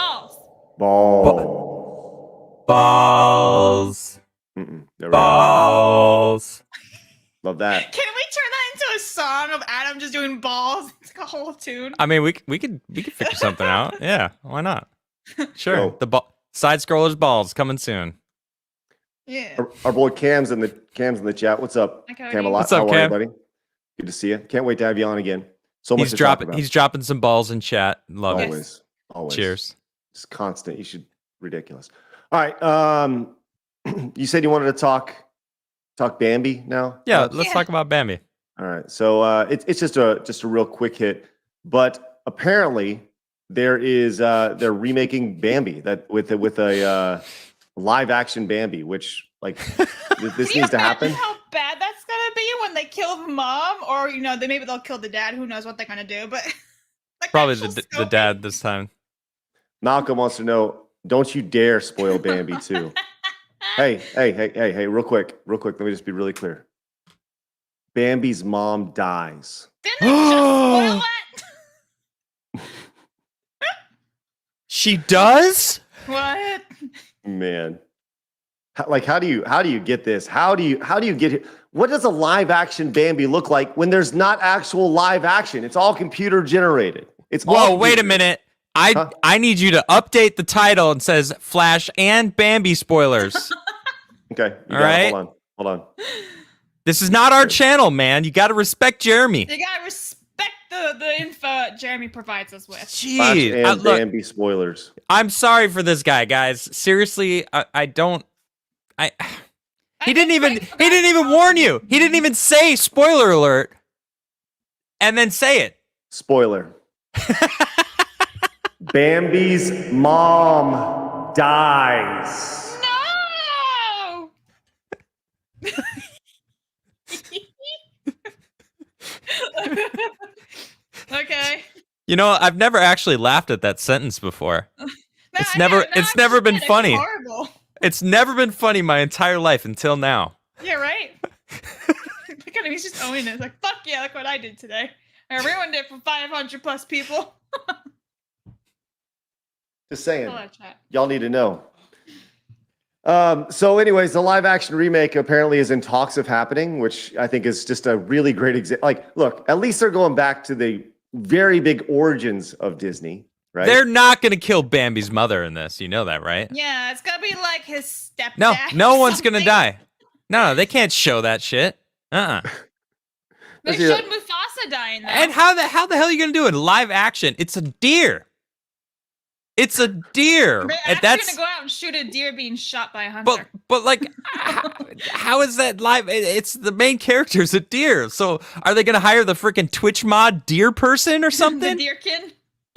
Balls. Love that. Can we turn that into a song of Adam just doing balls? It's like a whole tune. I mean, we could figure something out. Yeah, why not? Sure. So, The Side Scrollers balls coming soon. Yeah. our boy Cam's in the chat. What's up, Hi, Cody. Camelot? What's up, How are you, Cam? buddy? Good to see you. Can't wait to have you on again. So much He's to talk dropping. about. He's dropping some balls in chat. Love it. Always. Cheers. It's constant. You should ridiculous. All right. You said you wanted to talk Bambi now. Yeah, let's talk about Bambi. All right. So it's just a real quick hit, but apparently they're remaking Bambi with a live action Bambi, which like this needs to happen. How bad that's gonna be when they kill the mom, or maybe they'll kill the dad. Who knows what they're gonna do? But like Probably the dad this time. Malcolm wants to know, don't you dare spoil Bambi too. Hey, real quick. Let me just be really clear. Bambi's mom dies. Didn't they just spoil that? She does? What? Man. How do you get this? How do you get it? What does a live action Bambi look like when there's not actual live action? It's all computer generated. Whoa, wait a minute. I need you to update the title and says Flash and Bambi spoilers. Okay. All right. Hold on. This is not our channel, man. You got to respect Jeremy. You gotta respect the info Jeremy provides us with. Flash Jeez. and Bambi spoilers. I'm sorry for this guy, guys. Seriously, I don't. He didn't even warn you. He didn't even say spoiler alert, and then say it. Spoiler. Bambi's mom dies. No. Okay. I've never actually laughed at that sentence before. No, It's I never- know, it's now never I'm been just funny. Horrible. It's never been funny my entire life until now. Yeah, right. Look at him. He's just owning it. It's like, fuck yeah, look what I did today. I ruined it for 500 plus people. Just saying. Hello, chat. Y'all need to know. So anyways, the live action remake apparently is in talks of happening, which I think is just a really great example. Like, look, at least they're going back to the very big origins of Disney, right? They're not going to kill Bambi's mother in this. You know that, right? Yeah, it's gonna be like his stepdad. No or one's going to something. die. No, they can't show that shit. They Let's see showed that. Mufasa dying though. And how the hell are you going to do it in live action? It's a deer. It's a deer. They're And actually gonna go out and shoot a deer being shot by a hunter. But like, how is that live? It's the main character's a deer. So are they going to hire the freaking Twitch mod deer person or the something? deerkin.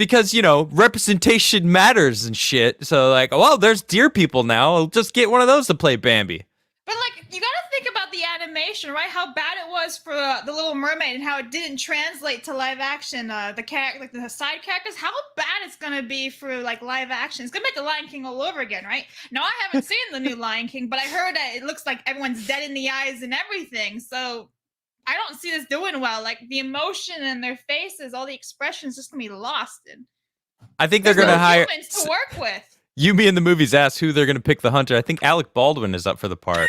because, representation matters and shit. So like, well, there's deer people now. I'll just get one of those to play Bambi. But like, you gotta think about the animation, right? How bad it was for the Little Mermaid and how it didn't translate to live action. The side characters, how bad it's gonna be for like live action. It's gonna make the Lion King all over again, right? Now I haven't seen the new Lion King, but I heard that it looks like everyone's dead in the eyes and everything. So I don't see this doing well. Like the emotion in their faces, all the expressions, just gonna be lost. And I think they're gonna hire humans to work with. You, me, in the movies asked who they're going to pick the hunter. I think Alec Baldwin is up for the part.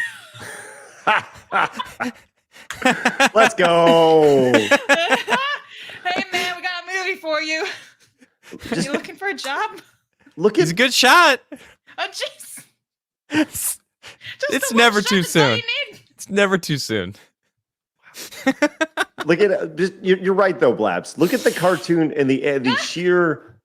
Let's go. Hey, man, we got a movie for you. You looking for a job? He's a good shot. Oh, jeez. It's never too soon. It's never too soon. Look at you're right though, Blabs. Look at the cartoon and the sheer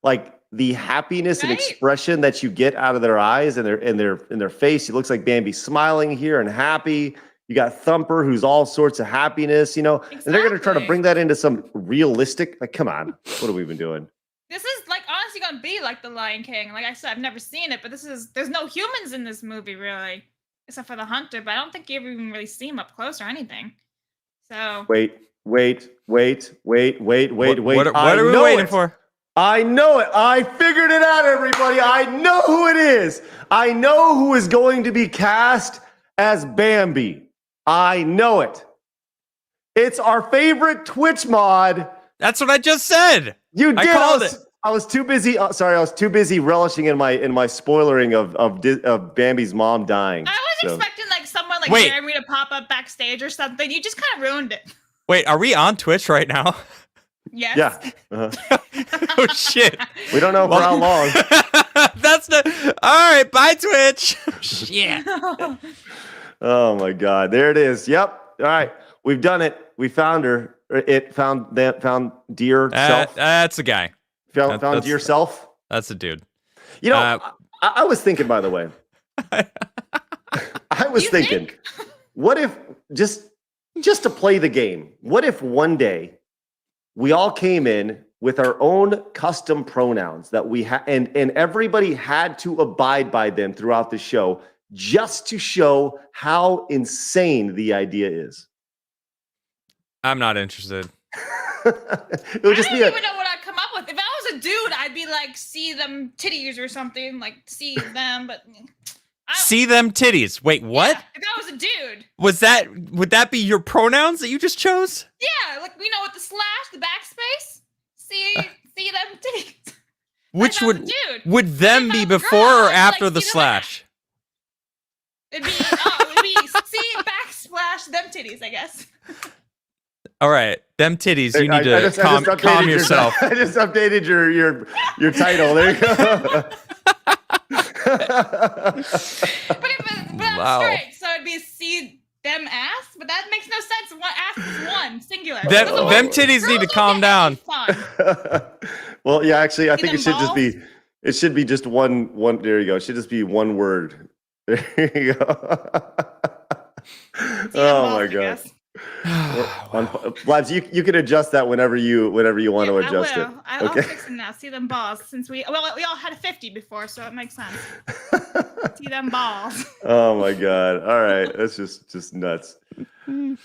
the happiness and expression that you get out of their eyes and their face. It looks like Bambi smiling here and happy. You got Thumper, who's all sorts of happiness, Exactly. And they're going to try to bring that into some realistic. Like, come on, what have we been doing? This is honestly gonna be like the Lion King. Like I said, I've never seen it, but there's no humans in this movie really, except for the hunter. But I don't think you ever even really see him up close or anything. So wait. What are we waiting for? I know it. I figured it out, everybody. I know who it is. I know who is going to be cast as Bambi. I know it. It's our favorite Twitch mod. That's what I just said. You did. I called it. I was too busy. Sorry, I was too busy relishing in my spoilering of Bambi's mom dying. I was expecting someone like Jeremy to pop up backstage or something. You just kind of ruined it. Wait, are we on Twitch right now? Yes. Yeah. Uh-huh. Oh shit. We don't know for how long. That's all right. Bye, Twitch. Shit. Oh my God. There it is. Yep. All right. We've done it. We found her. It found dear self. That's the guy. Found dear self. That's the dude. I was thinking, by the way. I was thinking, what if just to play the game? What if one day we all came in with our own custom pronouns that we had, and everybody had to abide by them throughout the show, just to show how insane the idea is. I'm not interested. It would just I don't even know what I'd come up with. If I was a dude, I'd be like, see them titties or something, like see them, but see them titties. Wait, what? Yeah, if I was a dude. Would that be your pronouns that you just chose? Yeah, with the slash, the backspace. See them titties. Which would them be before or after the slash? It'd be see backsplash them titties, I guess. All right, them titties. You need to calm yourself. I just updated your title. There you go. but I'm straight, so it'd be see them ass, but that makes no sense. One ass is one singular. Them titties need to calm down. Well, yeah, actually, I think it should be just one. There you go. It should just be one word. There you go. Oh my God. Blabs, you can adjust that whenever you want to adjust it. I'll fix them now. See them balls, since we all had a 50 before, so it makes sense. See them balls. Oh my God! All right, that's just nuts. All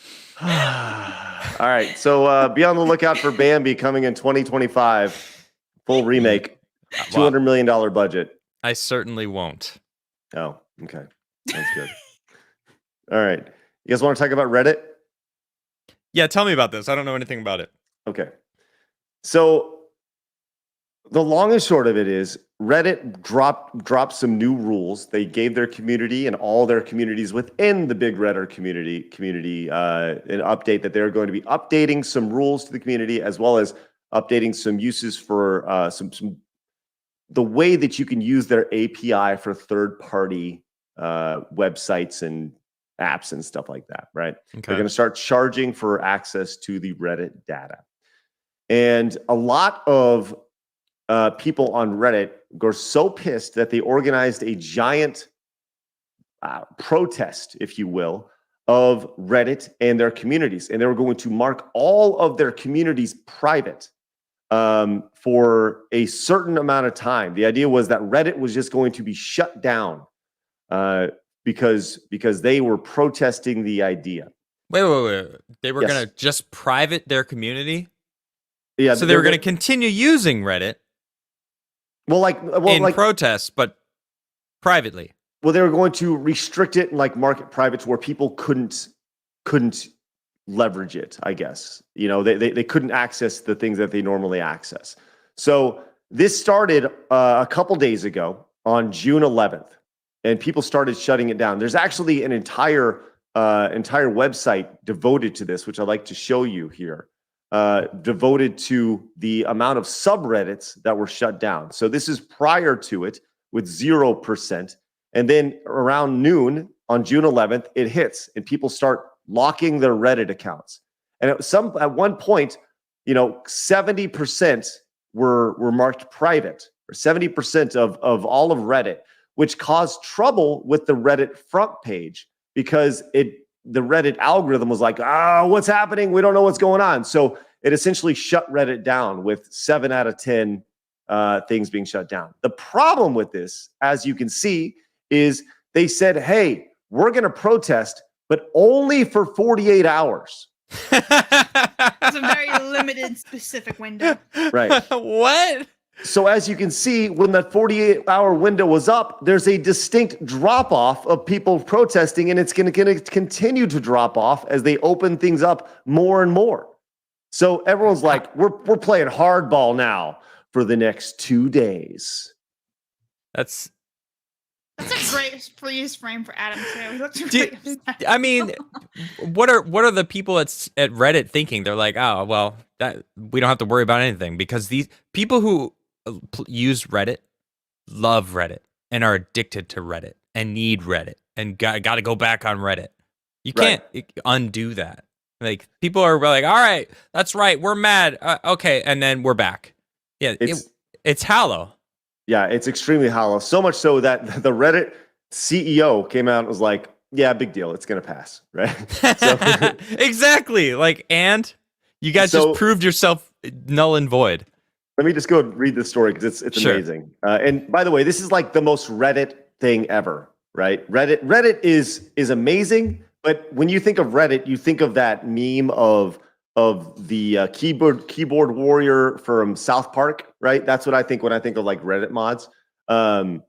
right, so be on the lookout for Bambi coming in 2025, full remake, $200 million budget. I certainly won't. Oh, okay, that's good. All right, you guys want to talk about Reddit? Yeah, tell me about this. I don't know anything about it. Okay. So the long and short of it is Reddit dropped some new rules. They gave their community and all their communities within the big Reddit community an update that they're going to be updating some rules to the community, as well as updating some uses for some the way that you can use their API for third-party websites and apps and stuff like that, right? Okay. They're going to start charging for access to the Reddit data. And a lot of people on Reddit were so pissed that they organized a giant protest, if you will, of Reddit and their communities. And they were going to mark all of their communities private for a certain amount of time. The idea was that Reddit was just going to be shut down because they were protesting the idea. Wait. They were Yes. going to just private their community? Yeah. So they were going to continue using Reddit in protests, but privately. Well, they were going to restrict it and like market private to where people couldn't leverage it, I guess. You know, they couldn't access the things that they normally access. So this started a couple days ago on June 11th, and people started shutting it down. There's actually an entire website devoted to this, which I'd like to show you here, devoted to the amount of subreddits that were shut down. So this is prior to it with 0%. And then around noon on June 11th, it hits and people start locking their Reddit accounts. And at one point, 70% were marked private, or 70% of all of Reddit, which caused trouble with the Reddit front page because the Reddit algorithm was like, what's happening? We don't know what's going on. So it essentially shut Reddit down with 7 out of 10 things being shut down. The problem with this, as you can see, is they said, hey, we're going to protest, but only for 48 hours. It's a very limited, specific window. Right. What? So as you can see, when that 48-hour window was up, there's a distinct drop-off of people protesting, and it's going to continue to drop off as they open things up more and more. So everyone's like, we're playing hardball now for the next 2 days. That's a great freeze frame for Adam too. He looks really upset. I mean, what are the people at Reddit thinking? They're like, oh well, that we don't have to worry about anything because these people who use Reddit love Reddit and are addicted to Reddit and need Reddit and got to go back on Reddit. You can't undo that. Like people are like, all right, that's right, we're mad, okay, and then we're back. Yeah, it's hollow. Yeah, it's extremely hollow. So much so that the Reddit CEO came out and was like, yeah, big deal. It's going to pass, right? So, exactly. Like, and you guys just proved yourself null and void. Let me just go read the story because it's sure. Amazing. And by the way, this is like the most Reddit thing ever, right? Reddit is amazing, but when you think of Reddit, you think of that meme of the keyboard warrior from South Park, right? That's what I think when I think of like Reddit mods. But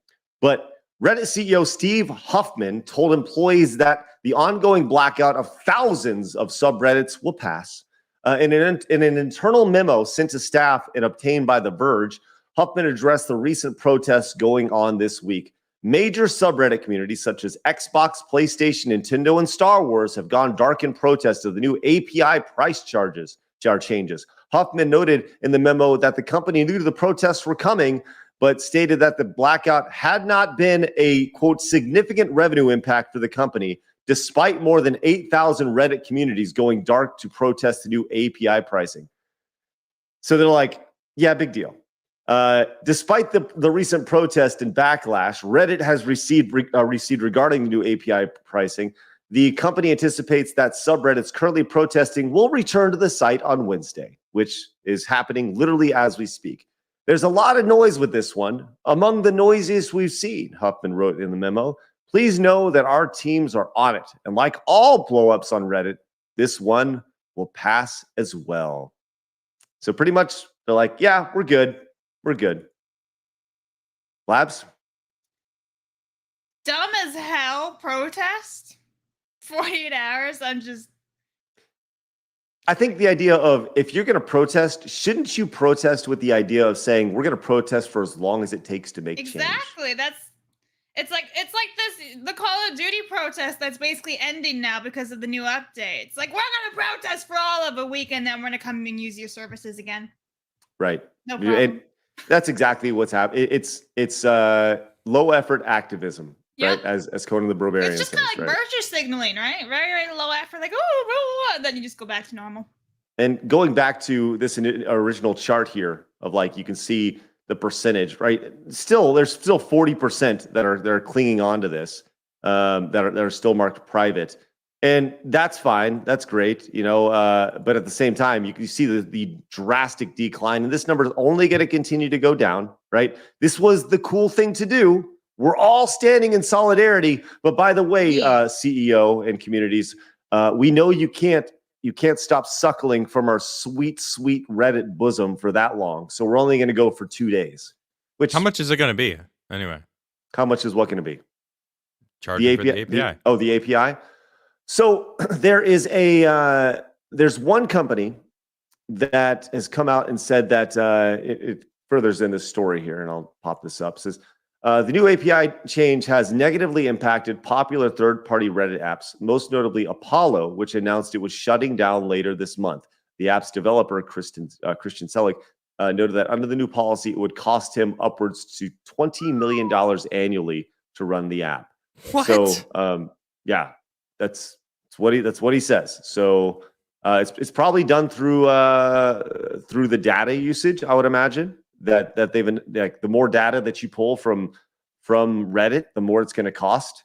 Reddit CEO Steve Huffman told employees that the ongoing blackout of thousands of subreddits will pass. In an internal memo sent to staff and obtained by The Verge, Huffman addressed the recent protests going on this week. Major subreddit communities such as Xbox, PlayStation, Nintendo, and Star Wars have gone dark in protest of the new API price changes. Huffman noted in the memo that the company knew the protests were coming, but stated that the blackout had not been a, quote, significant revenue impact for the company, despite more than 8,000 Reddit communities going dark to protest the new API pricing. So they're like, yeah, big deal. Despite the recent protest and backlash Reddit has received regarding the new API pricing, the company anticipates that subreddits currently protesting will return to the site on Wednesday, which is happening literally as we speak. There's a lot of noise with this one, among the noisiest we've seen, Huffman wrote in the memo. Please know that our teams are on it, and like all blowups on Reddit, this one will pass as well. So pretty much they're like, yeah, we're good. We're good. Labs? Dumb as hell protest? 48 hours? I think the idea of if you're going to protest, shouldn't you protest with the idea of saying we're going to protest for as long as it takes to make change? Exactly. It's like the Call of Duty protest that's basically ending now because of the new updates. Like, we're going to protest for all of a week and then we're going to come and use your services again. Right. No problem. That's exactly what's happening. It's low effort activism, right? As Conan the Barbarian It's just says, kind of like virtue signaling, right? Very, very low effort, like, oh, and then you just go back to normal. And going back to this original chart here of like, you can see the percentage, right? There's still 40% that are clinging on to this, that are still marked private. And that's fine. That's great, but at the same time, you see the drastic decline, and this number is only going to continue to go down, right? This was the cool thing to do. We're all standing in solidarity. But by the way, CEO and communities, we know you can't stop suckling from our sweet, sweet Reddit bosom for that long. So we're only going to go for 2 days. Which how much is it going to be anyway? How much is what going to be? Charging for the API. The API. So there's one company that has come out and said that it furthers in this story here, and I'll pop this up. It says the new API change has negatively impacted popular third-party Reddit apps, most notably Apollo, which announced it was shutting down later this month. The app's developer, Christian Selig, noted that under the new policy, it would cost him upwards to $20 million annually to run the app. What? So, yeah. That's what he says. So it's probably done through the data usage. I would imagine that they've like the more data that you pull from Reddit, the more it's going to cost.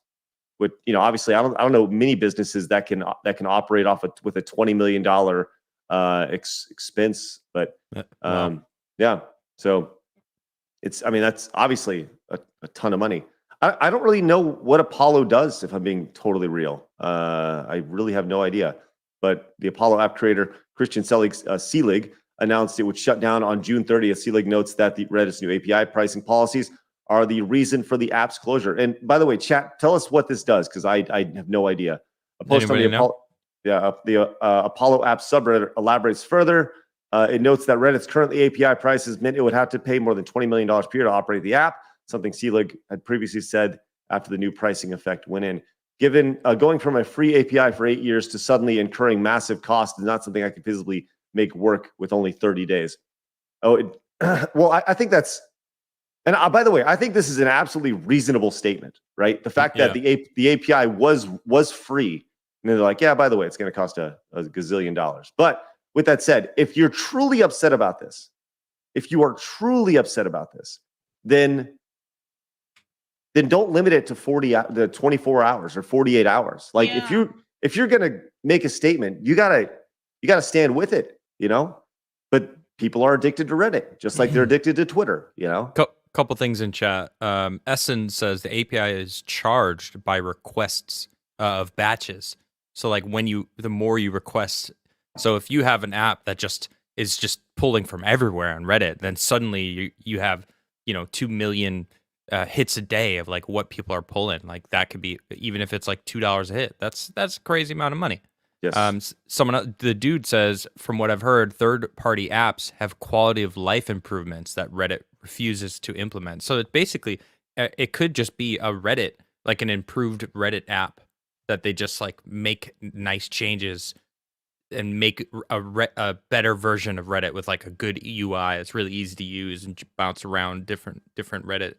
With obviously, I don't know many businesses that can operate with a $20 million expense, but yeah. So that's obviously a ton of money. I don't really know what Apollo does, if I'm being totally real. I really have no idea. But the Apollo app creator, Christian Selig, announced it would shut down on June 30th. Selig notes that the Reddit's new API pricing policies are the reason for the app's closure. And by the way, chat, tell us what this does, because I have no idea. A post on the Apollo app subreddit elaborates further. It notes that Reddit's currently API prices meant it would have to pay more than $20 million per year to operate the app, something Selig had previously said after the new pricing effect went in. Given going from a free API for 8 years to suddenly incurring massive costs is not something I could feasibly make work with only 30 days. Well, I think that's, and by the way, I think this is an absolutely reasonable statement, right? The fact that the API was free, and they're like, yeah, by the way, it's going to cost a gazillion dollars. But with that said, if you're truly upset about this, then don't limit it to 24 hours or 48 hours. Like if you're gonna make a statement, you gotta stand with it, But people are addicted to Reddit, just like they're addicted to Twitter, Couple things in chat. Essen says the API is charged by requests of batches. So like the more you request, so if you have an app that is just pulling from everywhere on Reddit, then suddenly you have 2 million hits a day of like what people are pulling. Like that could be, even if it's like $2 a hit, that's a crazy amount of money. Yes. The dude says, from what I've heard, third-party apps have quality of life improvements that Reddit refuses to implement. So it basically, it could just be a Reddit, like an improved Reddit app that they just like make nice changes and make a better version of Reddit with like a good UI. It's really easy to use and bounce around different Reddit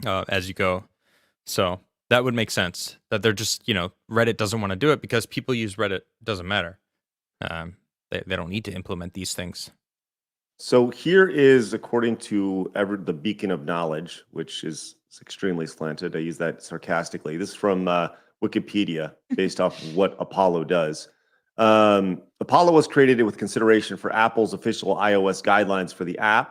as you go. So that would make sense that they're just, Reddit doesn't want to do it because people use Reddit. It doesn't matter. They don't need to implement these things. So here is, according to the Beacon of Knowledge, which is extremely slanted. I use that sarcastically. This is from Wikipedia, based off of what Apollo does. Apollo was created with consideration for Apple's official iOS guidelines for the apps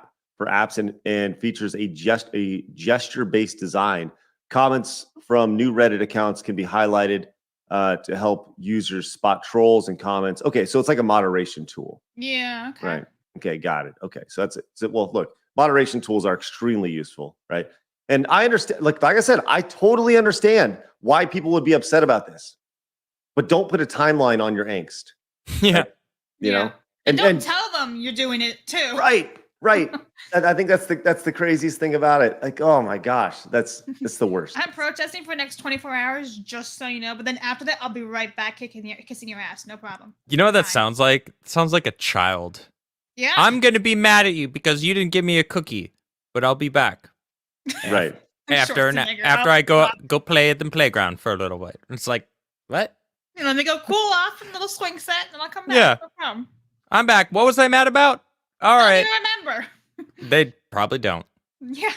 and features a gesture-based design. Comments from new Reddit accounts can be highlighted to help users spot trolls and comments. Okay, so it's like a moderation tool. Yeah. Okay. Right. Okay, got it. Okay, so that's it. So, well, look, moderation tools are extremely useful, right? And I understand, like I said, I totally understand why people would be upset about this, but don't put a timeline on your angst. Yeah. Right? And don't tell them you're doing it too. Right. And I think that's the craziest thing about it. Like, oh my gosh, that's the worst. I'm protesting for the next 24 hours, just so you know. But then after that, I'll be right back kissing your ass. No problem. You know what that sounds like? It sounds like a child. Yeah. I'm gonna be mad at you because you didn't give me a cookie, but I'll be back. Right. After I go play at the playground for a little bit. It's like, what? They go cool off in a little swing set, and then I'll come back. Yeah. No problem. I'm back. What was I mad about? All right. I don't even remember. They probably don't. Yeah.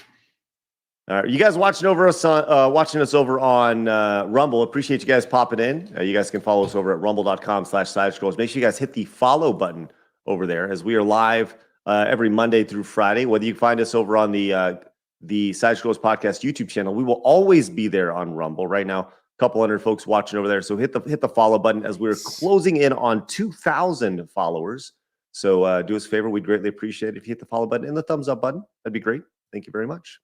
All right, you guys watching us over on Rumble. Appreciate you guys popping in. You guys can follow us over at rumble.com/sidescrolls. Make sure you guys hit the follow button over there, as we are live every Monday through Friday. Whether you find us over on the Side Scrolls Podcast YouTube channel, we will always be there on Rumble. Right now, a couple hundred folks watching over there, so hit the follow button as we're closing in on 2,000 followers. So do us a favor. We'd greatly appreciate it if you hit the follow button and the thumbs up button. That'd be great. Thank you very much.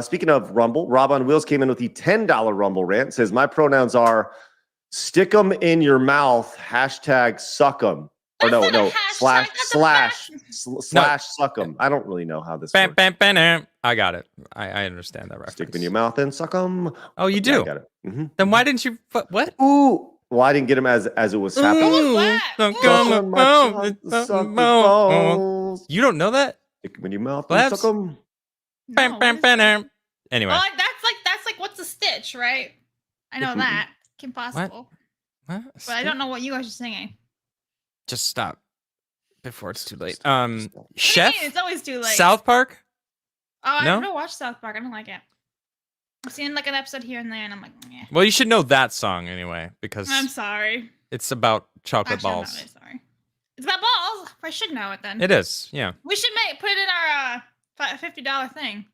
Speaking of Rumble, Rob on Wheels came in with the $10 Rumble rant. Says, my pronouns are stick 'em in your mouth, #suck 'em. Or no, slash suck 'em. I don't really know how this works. I got it. I understand that reference. Stick 'em in your mouth and suck 'em. Oh, you do? I got it. Mm-hmm. Then why didn't you, what? Ooh. Well, I didn't get him as it was happening. What was that? You don't know that? Stick 'em in your mouth and suck 'em. No, Anyway. oh, that's like what's a stitch, right? I know that. Impossible. What? But I don't know what you guys are singing. Just stop before it's too late. What do you Chef? mean? It's always too late. South Park? Oh, I No? never watched South Park. I don't like it. I've seen like an episode here and there, and I'm like, yeah. Well, you should know that song anyway, because I'm sorry. it's about chocolate Actually, balls. I'm not really sorry. It's about balls. I should know it then. It is, yeah. We should put it in our $50 thing.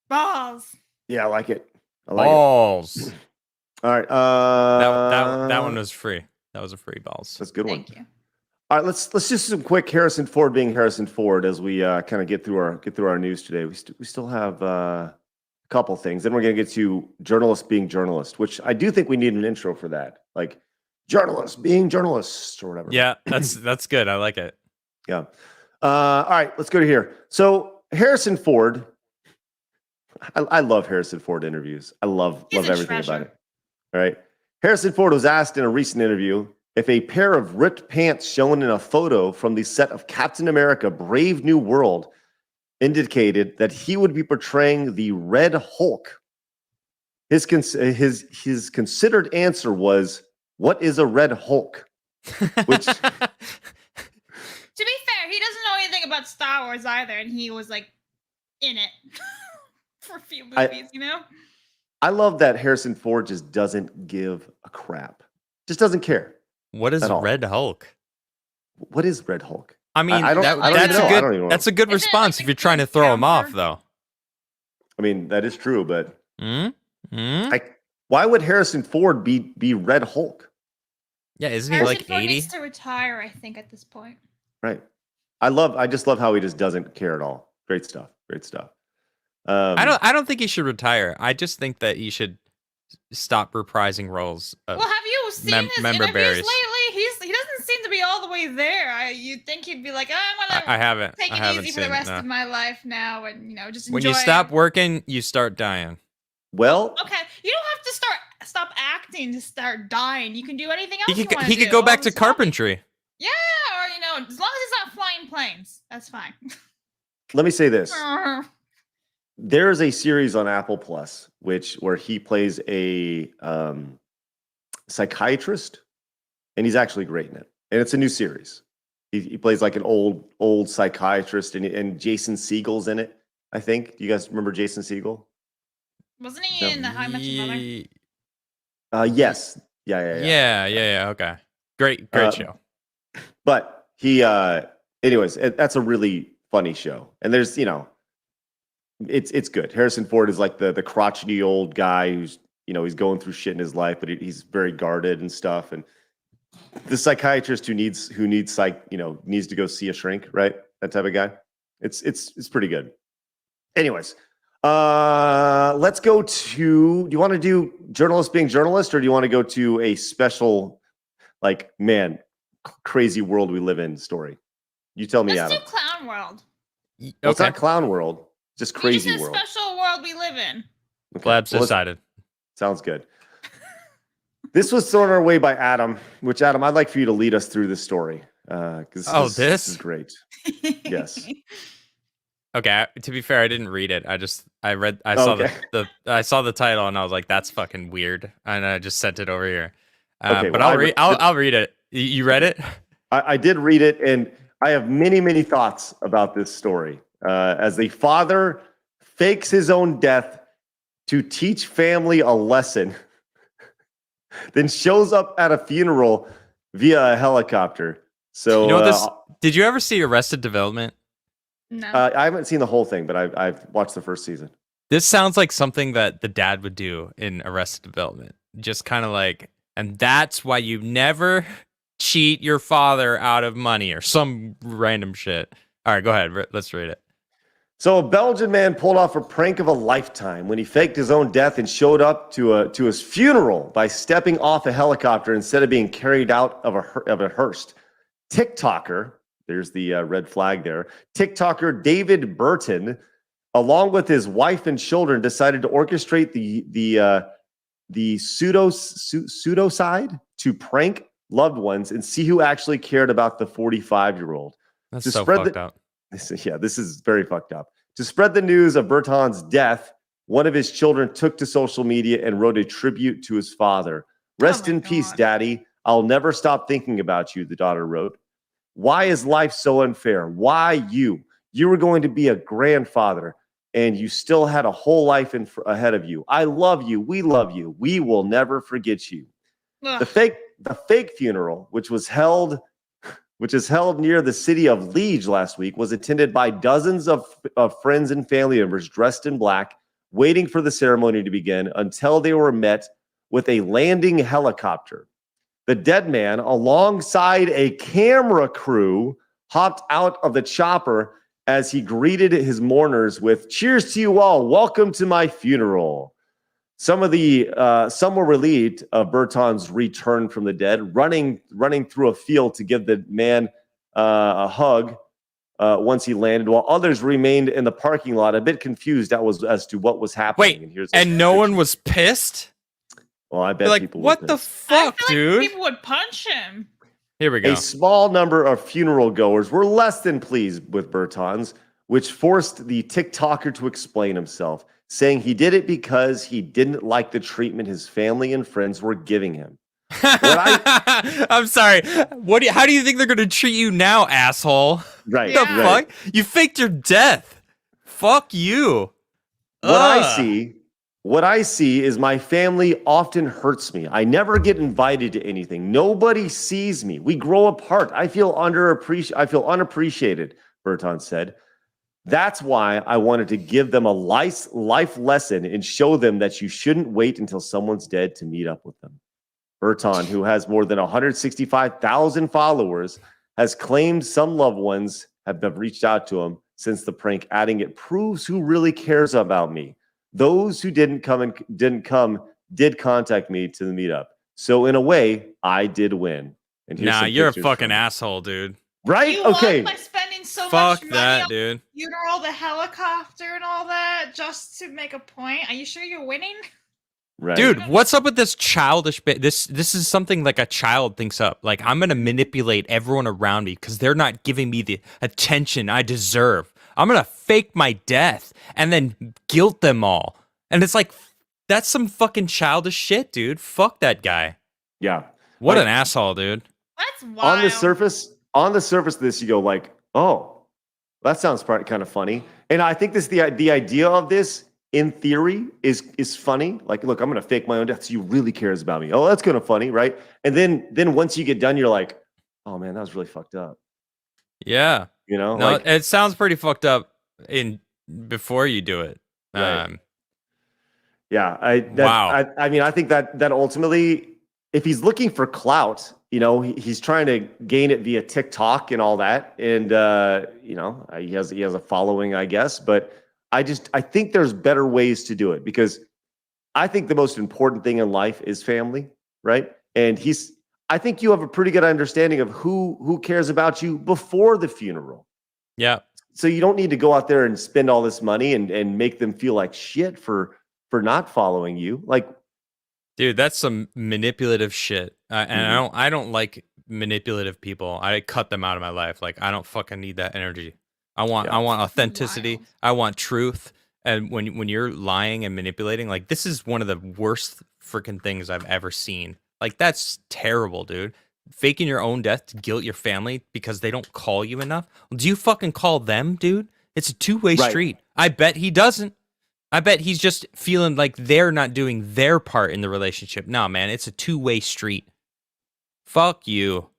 Balls. Yeah, I like it. I like Balls. it. All right. That one was free. That was a free balls. That's a good one. Thank you. All right, let's just do some quick Harrison Ford being Harrison Ford as we kind of get through our news today. We still have a couple things. Then we're going to get to journalists being journalists, which I do think we need an intro for that. Like journalists being journalists or whatever. Yeah, that's good. I like it. Yeah. All right, let's go to here. So Harrison Ford. I love Harrison Ford interviews. I love everything treasure. about it. All right. Harrison Ford was asked in a recent interview if a pair of ripped pants shown in a photo from the set of Captain America: Brave New World indicated that he would be portraying the Red Hulk. His considered answer was, "What is a Red Hulk?" Which To be fair, he doesn't know anything about Star Wars either, and he was like in it for a few movies, you know? I love that Harrison Ford just doesn't give a crap. Just doesn't care. What is At all. Red Hulk? What is Red Hulk? I mean, I don't even know. that's a good Isn't it response like if a you're trying to kid's throw him off, counter? though. I mean, that is true, but Mm-hmm. why would Harrison Ford be Red Hulk? Yeah, isn't he Harrison like Ford 80? needs to retire, I think, at this point. Right. I just love how he just doesn't care at all. Great stuff. I don't think he should retire. I just think that he should stop reprising roles. Well, have you seen his member interviews berries. lately? He doesn't seem to be all the way there. You'd think he'd be like, I'm gonna I haven't. take I it haven't easy for the seen, rest no. of my life now, and just enjoy. When you stop working, you start dying. Well, Okay, you don't have to stop acting to start dying. You can do anything else. He you wanna could do. go back All to this hobby. carpentry. Yeah, or as long as it's not flying planes, that's fine. let me say this. There is a series on Apple Plus where he plays a psychiatrist, and he's actually great in it. And it's a new series. He plays like an old psychiatrist, and Jason Segel's in it. I think. Do you guys remember Jason Segel? Wasn't he in the How I Met Your Mother? Yes. Yeah. Yeah. Okay. Great show. But he, anyways, that's a really funny show. And there's, it's good. Harrison Ford is like the crotchety old guy who's, he's going through shit in his life, but he's very guarded and stuff. And the psychiatrist who needs needs to go see a shrink, right? That type of guy. It's pretty good. Anyways, let's go to, do you want to do journalists being journalists, or do you want to go to a special, crazy world we live in story? You tell me, Let's Adam. do Clown World. Well, it's not clown world, just You crazy just said world. special world we live in. Okay. Labs Well, decided. sounds good. This was thrown our way by Adam, which, Adam, I'd like for you to lead us through this story. This is great. Yes. Okay. To be fair, I didn't read it. I saw Okay. I saw the title and I was like, that's fucking weird, and I just sent it over here. Okay, But well, I'll read it. You read it? I did read it, and I have many, many thoughts about this story. As the father fakes his own death to teach family a lesson, then shows up at a funeral via a helicopter. So, You know this? Did you ever see Arrested Development? No. I haven't seen the whole thing, but I've watched the first season. This sounds like something that the dad would do in Arrested Development. Just kind of like, and that's why you never cheat your father out of money or some random shit. All right, go ahead. Let's read it. So a Belgian man pulled off a prank of a lifetime when he faked his own death and showed up to his funeral by stepping off a helicopter instead of being carried out of a hearse. TikToker, there's the red flag there. TikToker David Burton, along with his wife and children, decided to orchestrate the pseudo-side to prank loved ones and see who actually cared about the 45-year-old. That's so fucked up. This is very fucked up. To spread the news of Berton's death, one of his children took to social media and wrote a tribute to his father. Rest in peace, Daddy. I'll never stop thinking about you, the daughter wrote. Why is life so unfair? Why you? You were going to be a grandfather, and you still had a whole life ahead of you. I love you. We love you. We will never forget you. Ugh. The fake funeral, which is held near the city of Liege last week, was attended by dozens of friends and family members dressed in black, waiting for the ceremony to begin until they were met with a landing helicopter. The dead man, alongside a camera crew, hopped out of the chopper as he greeted his mourners with "Cheers to you all! Welcome to my funeral." Some were relieved of Berton's return from the dead, running through a field to give the man a hug once he landed, while others remained in the parking lot, a bit confused as to what was happening. Wait, and no one was pissed? Well, I bet like, people. What the fuck, I feel dude? like people would punch him. Here we go. A small number of funeral goers were less than pleased with Berton's, which forced the TikToker to explain himself, saying he did it because he didn't like the treatment his family and friends were giving him. I'm sorry. How do you think they're going to treat you now, asshole? Right. The right. fuck? You faked your death. Fuck you. What I see is my family often hurts me. I never get invited to anything. Nobody sees me. We grow apart. I feel unappreciated, Berton said. That's why I wanted to give them a life lesson and show them that you shouldn't wait until someone's dead to meet up with them. Berton, who has more than 165,000 followers, has claimed some loved ones have reached out to him since the prank, adding, "It proves who really cares about me. Those who didn't come did contact me to the meetup. So in a way, I did win." And nah, you're a fucking asshole, dude. Right? You okay. won by spending so Fuck much money that, on dude. the funeral, the helicopter, and all that just to make a point. Are you sure you're winning? Right. Dude, what's up with this childish bit? This is something like a child thinks up. Like, I'm gonna manipulate everyone around me because they're not giving me the attention I deserve. I'm gonna fake my death and then guilt them all. And it's like, that's some fucking childish shit, dude. Fuck that guy. Yeah. What Like, an asshole, dude. That's wild. On the surface of this, you go like, "Oh, that sounds kind of funny." And I think the idea of this, in theory, is funny. Like, look, I'm gonna fake my own death. So you really cares about me. Oh, that's kind of funny, right? And then once you get done, you're like, "Oh man, that was really fucked up." Yeah. You know? No, like, it sounds pretty fucked up before you do it. Right. yeah. Wow. I mean, I think that ultimately, if he's looking for clout, you know, he's trying to gain it via TikTok and all that, and you know, he has a following, I guess. But I think there's better ways to do it, because I think the most important thing in life is family, right? And I think you have a pretty good understanding of who cares about you before the funeral. Yeah. So you don't need to go out there and spend all this money and make them feel like shit for not following you. Like, Dude, that's some manipulative shit. And I don't like manipulative people. I cut them out of my life. Like, I don't fucking need that energy. I want authenticity. Wild. I want truth. And when you're lying and manipulating, like, this is one of the worst freaking things I've ever seen. Like, that's terrible, dude. Faking your own death to guilt your family because they don't call you enough. Do you fucking call them, dude? It's a two-way Right. street. I bet he doesn't. I bet he's just feeling like they're not doing their part in the relationship. No, man, it's a two-way street. Fuck you.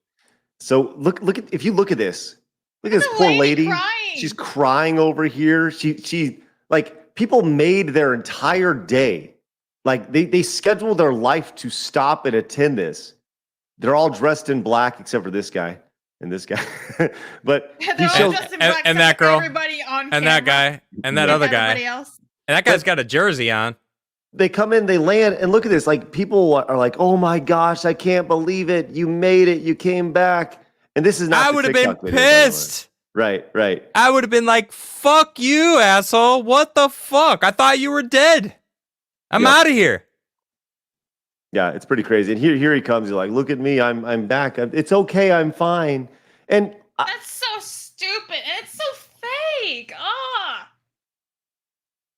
So look at if you look at this. Look at this poor lady. Crying. She's crying over here. She like people made their entire day. Like they scheduled their life to stop and attend this. They're all dressed in black except for this guy and this guy. But They're all dressed in black and that girl, everybody on and camera. that guy, and that other guy, else. and that guy's got a jersey on. They come in, they land, and look at this. Like people are like, "Oh my gosh, I can't believe it! You made it! You came back!" And this is not. I would have been video, pissed. Right. I would have been like, "Fuck you, asshole! What the fuck? I thought you were dead. I'm out of here." Yeah, it's pretty crazy. And here he comes. He's like, "Look at me! I'm back. It's okay. I'm fine." And that's so stupid, and it's so fake.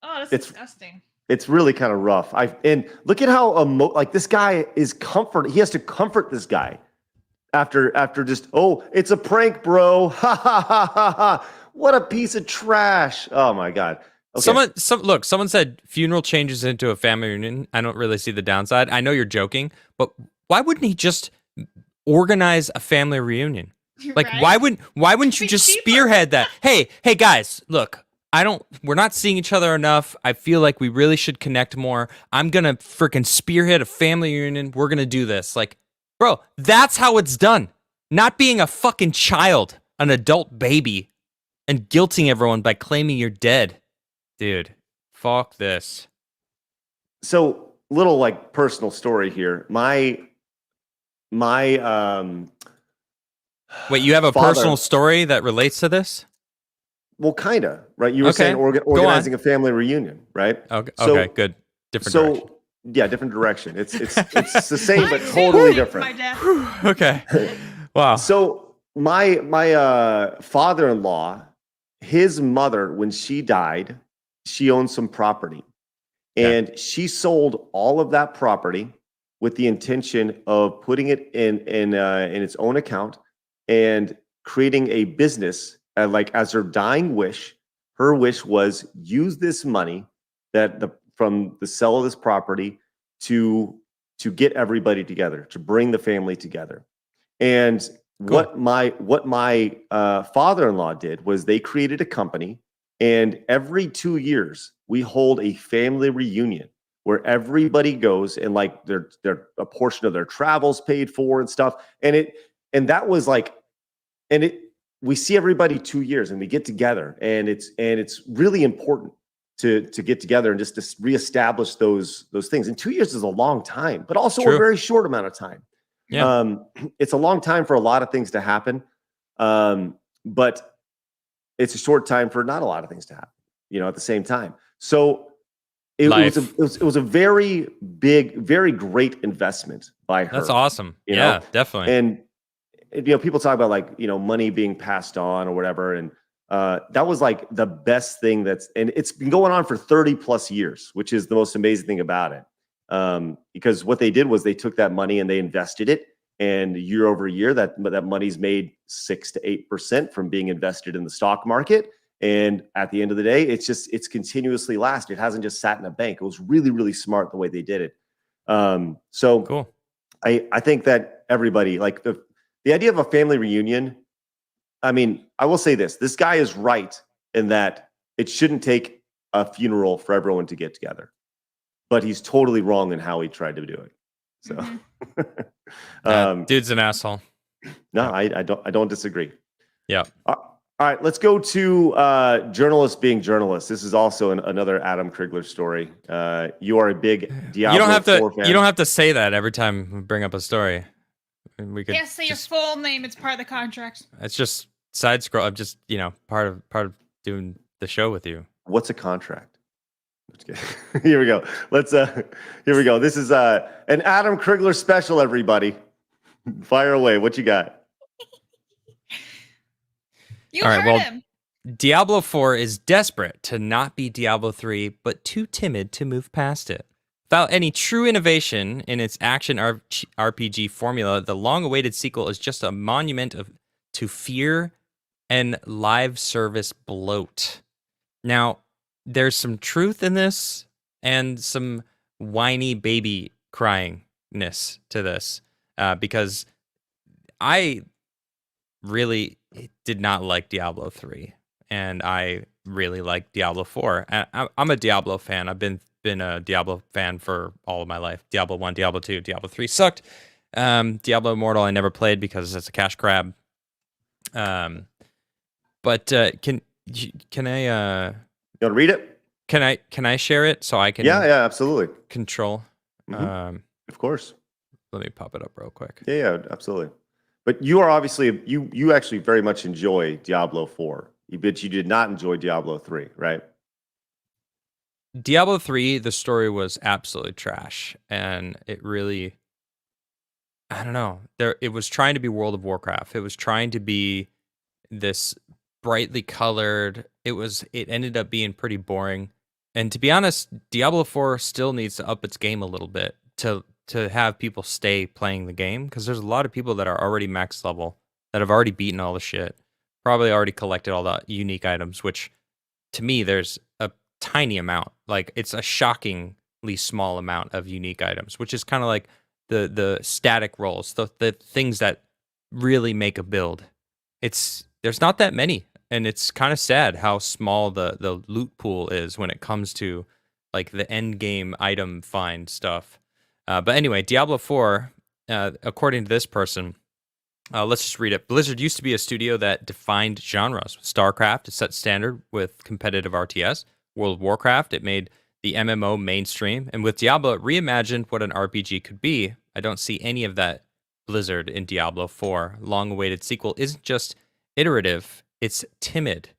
That's disgusting. It's really kind of rough. And look at how like this guy is He has to comfort this guy after just, "Oh, it's a prank, bro. Ha ha ha ha ha. What a piece of trash." Oh my God. Okay. Someone said funeral changes into a family reunion. I don't really see the downside. I know you're joking, but why wouldn't he just organize a family reunion? Like, right? why wouldn't you just spearhead that? Hey guys, look, we're not seeing each other enough. I feel like we really should connect more. I'm gonna freaking spearhead a family reunion. We're gonna do this. Like, bro, that's how it's done. Not being a fucking child, an adult baby, and guilting everyone by claiming you're dead. Dude, fuck this. So, little like personal story here. My Wait, you have a personal story that relates to this? Well, kind of, right? You were saying organizing a family reunion, right? Okay, good. Different direction. Yeah, different direction. It's the same, but totally different. Okay. Wow. So my father-in-law, his mother, when she died, she owned some property, and she sold all of that property with the intention of putting it in its own account and creating a business. Like as her dying wish, her wish was use this money from the sale of this property to get everybody together, to bring the family together. And cool. what my father-in-law did was they created a company, and every 2 years we hold a family reunion where everybody goes and like their a portion of their travels paid for and stuff. And that was like, we see everybody 2 years and we get together, and it's really important to get together and just to reestablish those things. And 2 years is a long time, but also a very short amount of time. Yeah. It's a long time for a lot of things to happen. But it's a short time for not a lot of things to happen, at the same time. So it was a very big, very great investment by her. That's awesome. Yeah, definitely. And people talk about like, money being passed on or whatever. And that was like the best thing and it's been going on for 30 plus years, which is the most amazing thing about it. Because what they did was they took that money and they invested it. And year over year, that money's made 6 to 8% from being invested in the stock market. And at the end of the day, it's continuously lasted. It hasn't just sat in a bank. It was really, really smart the way they did it. So cool. I think that everybody, like the idea of a family reunion, I mean, I will say this guy is right in that it shouldn't take a funeral for everyone to get together, but he's totally wrong in how he tried to do it. So, dude's an asshole. No, I don't disagree. Yeah. All right, let's go to journalists being journalists. This is also another Adam Krigler story. You are a big Diablo 4 fan. You don't have to say that every time we bring up a story. We could say your full name. It's part of the contract. It's just side scroll. I'm just part of doing the show with you. What's a contract? Here we go. Here we go. This is an Adam Krigler special, everybody. Fire away. What you got? You heard him. Diablo 4 is desperate to not be Diablo 3, but too timid to move past it. Without any true innovation in its action RPG formula, the long-awaited sequel is just a monument to fear and live service bloat. Now, there's some truth in this and some whiny baby cryingness to this, because I really did not like Diablo 3, and I really like Diablo 4. I'm a Diablo fan. I've been a Diablo fan for all of my life. Diablo 1, Diablo 2, Diablo 3 sucked. Diablo Immortal I never played because it's a cash grab. But can I You want to read it? can I share it so I can Yeah, absolutely. control? Of course. Let me pop it up real quick. Yeah, absolutely. But you are obviously you actually very much enjoy Diablo 4. But you did not enjoy Diablo 3, right? Diablo 3, the story was absolutely trash, and it really, I don't know. It was trying to be World of Warcraft. It was trying to be this brightly colored. It ended up being pretty boring. And to be honest, Diablo 4 still needs to up its game a little bit to have people stay playing the game, because there's a lot of people that are already max level that have already beaten all the shit, probably already collected all the unique items, which to me there's a tiny amount. Like, it's a shockingly small amount of unique items, which is kind of like the static rolls, the things that really make a build. There's not that many, and it's kind of sad how small the loot pool is when it comes to like the end game item find stuff. But anyway, Diablo 4, according to this person, let's just read it. Blizzard used to be a studio that defined genres. StarCraft, it set standard with competitive RTS. World of Warcraft, it made the MMO mainstream. And with Diablo, it reimagined what an RPG could be. I don't see any of that Blizzard in Diablo 4. Long-awaited sequel isn't just iterative, it's timid.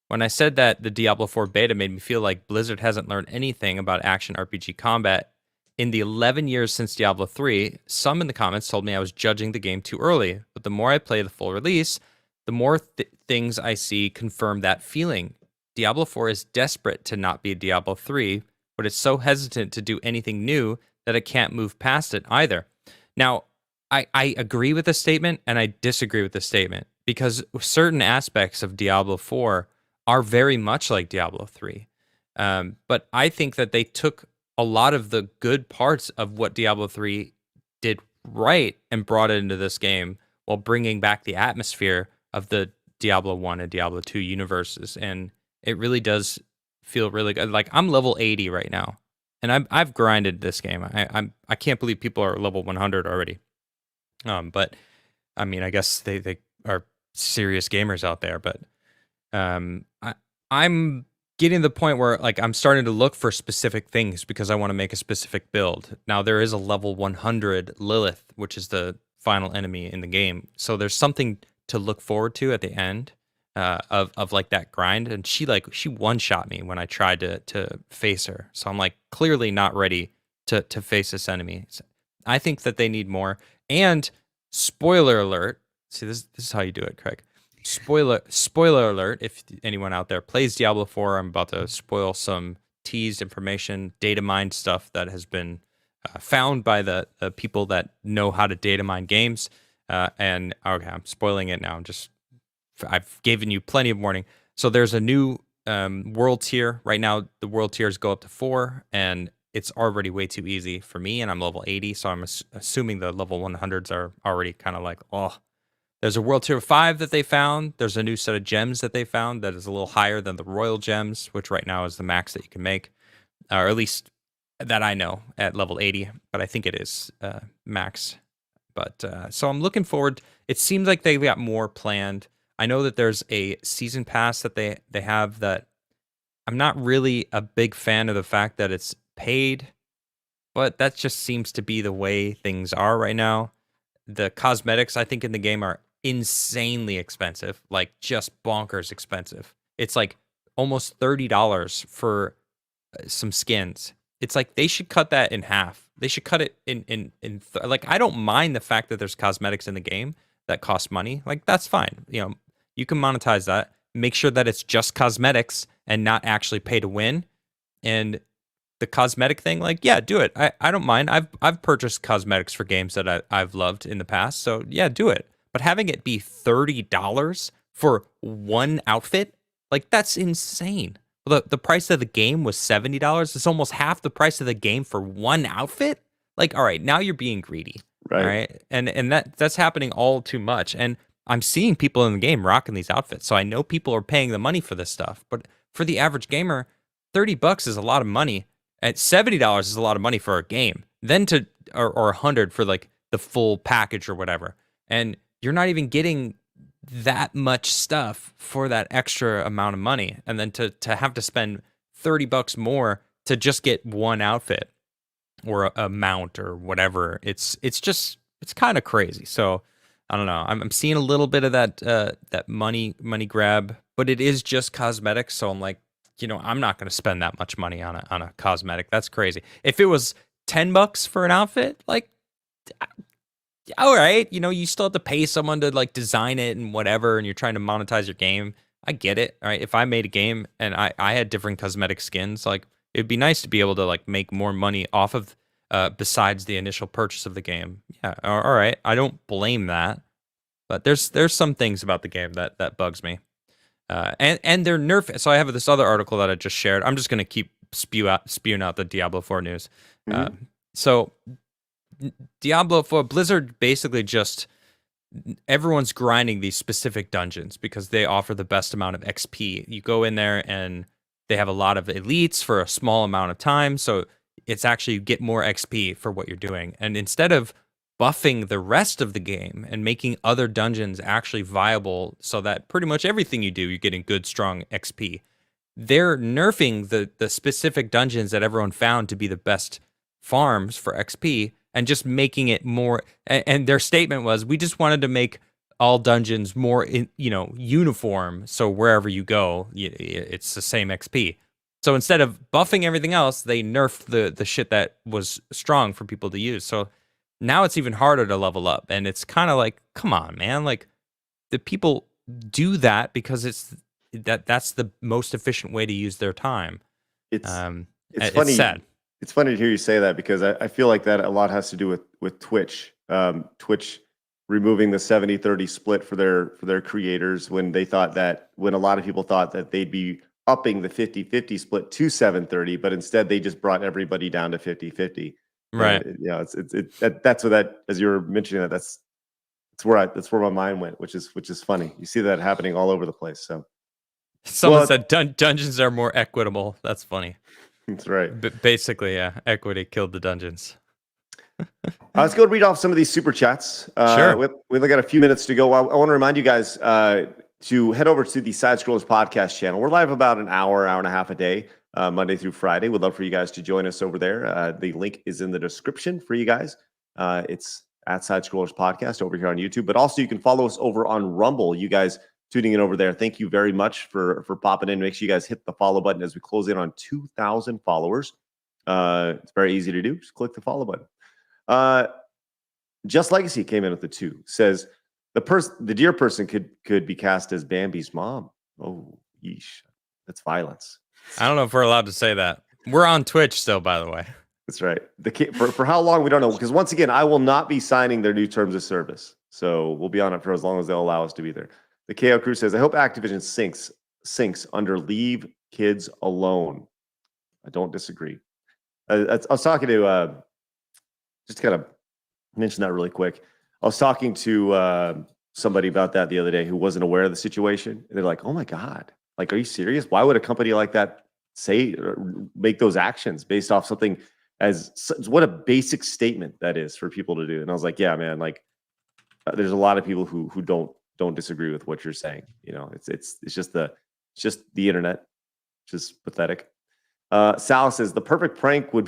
When I said that the Diablo 4 beta made me feel like Blizzard hasn't learned anything about action RPG combat in the 11 years since Diablo 3, some in the comments told me I was judging the game too early. But the more I play the full release, the more things I see confirm that feeling. Diablo 4 is desperate to not be Diablo 3, but it's so hesitant to do anything new that it can't move past it either. Now, I agree with the statement and I disagree with the statement, because certain aspects of Diablo 4 are very much like Diablo 3. But I think that they took a lot of the good parts of what Diablo 3 did right and brought it into this game while bringing back the atmosphere of the Diablo 1 and Diablo 2 universes. And it really does feel really good. Like, I'm level 80 right now, and I've grinded this game. I can't believe people are level 100 already. But I mean, I guess they are serious gamers out there. But I'm getting to the point where, like, I'm starting to look for specific things because I want to make a specific build. Now, there is a level 100 Lilith, which is the final enemy in the game. So there's something to look forward to at the end of like that grind. And she one-shot me when I tried to face her. So I'm like clearly not ready to face this enemy. So I think that they need more. And spoiler alert. See, this is how you do it, Craig. Spoiler alert, if anyone out there plays Diablo 4, I'm about to spoil some teased information, data mined stuff that has been found by the people that know how to data mine games. And okay, I'm spoiling it now. I've given you plenty of warning. So there's a new world tier. Right now, the world tiers go up to 4, and it's already way too easy for me, and I'm level 80, so I'm assuming the level 100s are already kind of like, oh. There's a World Tier 5 that they found. There's a new set of gems that they found that is a little higher than the Royal Gems, which right now is the max that you can make, or at least that I know at level 80, but I think it is max. But so I'm looking forward. It seems like they've got more planned. I know that there's a season pass that they have that I'm not really a big fan of the fact that it's paid, but that just seems to be the way things are right now. The cosmetics, I think, in the game are insanely expensive, like just bonkers expensive. It's like almost $30 for some skins. It's like they should cut that in half. They should cut it like, I don't mind the fact that there's cosmetics in the game that cost money. Like, that's fine. You know, you can monetize that. Make sure that it's just cosmetics and not actually pay to win. And the cosmetic thing, like, yeah, do it. I don't mind. I've purchased cosmetics for games that I've loved in the past. So yeah, do it. But having it be $30 for one outfit, like, that's insane. Well, the price of the game was $70. It's almost half the price of the game for one outfit. Like, all right, now you're being greedy. All Right. right. And that's happening all too much. And I'm seeing people in the game rocking these outfits. So I know people are paying the money for this stuff. But for the average gamer, $30 is a lot of money. At $70 is a lot of money for a game. Then or 100 for like the full package or whatever. And you're not even getting that much stuff for that extra amount of money. And then to have to spend $30 more to just get one outfit or a mount or whatever. It's kind of crazy. So I don't know. I'm seeing a little bit of that money grab, but it is just cosmetics. So I'm like, I'm not going to spend that much money on a cosmetic. That's crazy. If it was $10 for an outfit, like, all right, you still have to pay someone to like design it and whatever, and you're trying to monetize your game. I get it. All right. If I made a game and I had different cosmetic skins, like, it'd be nice to be able to like make more money off of besides the initial purchase of the game. Yeah, all right. I don't blame that, but there's some things about the game that bugs me. And they're nerfing. So I have this other article that I just shared. I'm just gonna keep spewing out the Diablo 4 news. So Diablo 4 Blizzard basically just everyone's grinding these specific dungeons because they offer the best amount of XP. You go in there and they have a lot of elites for a small amount of time. So it's actually you get more XP for what you're doing. And instead of buffing the rest of the game and making other dungeons actually viable so that pretty much everything you do, you're getting good, strong XP, they're nerfing the specific dungeons that everyone found to be the best farms for XP and just making it more. And their statement was, we just wanted to make all dungeons more, uniform. So wherever you go, it's the same XP. So instead of buffing everything else, they nerfed the shit that was strong for people to use. So now it's even harder to level up. And it's kind of like, come on, man. Like, the people do that because that's the most efficient way to use their time. It's funny. It's sad. It's funny to hear you say that because I feel like that a lot has to do with Twitch. Twitch removing the 70-30 split for their creators when a lot of people thought that they'd be upping the 50-50 split to 7-30, but instead they just brought everybody down to 50-50. Right. That's what that, as you were mentioning that's where my mind went, which is funny. You see that happening all over the place. So someone said dungeons are more equitable. That's funny. That's right. Basically, yeah, equity killed the dungeons. Let's go read off some of these super chats. Sure. We've only got a few minutes to go. I want to remind you guys to head over to the Side Scrollers podcast channel. We're live about an hour and a half a day, Monday through Friday. We'd love for you guys to join us over there. The link is in the description for you guys. It's at Side Scrollers Podcast over here on YouTube, but also you can follow us over on Rumble. You guys tuning in over there, thank you very much for popping in. Make sure you guys hit the follow button as we close in on 2,000 followers. It's very easy to do. Just click the follow button. Just Legacy came in with the 2. Says the dear person could be cast as Bambi's mom. Oh, yeesh, that's violence. I don't know if we're allowed to say that. We're on Twitch still, by the way. That's right. For how long we don't know, because once again, I will not be signing their new terms of service, so we'll be on it for as long as they'll allow us to be there. The KO Crew says, I hope Activision sinks under Leave Kids Alone. I don't disagree. I was talking to, just to kind of mention that really quick. I was talking to somebody about that the other day who wasn't aware of the situation. And they're like, oh my God, like, are you serious? Why would a company like that say or make those actions based off something what a basic statement that is for people to do? And I was like, yeah, man, like there's a lot of people who don't disagree with what you're saying. It's just the internet, just pathetic. Sal says the perfect prank would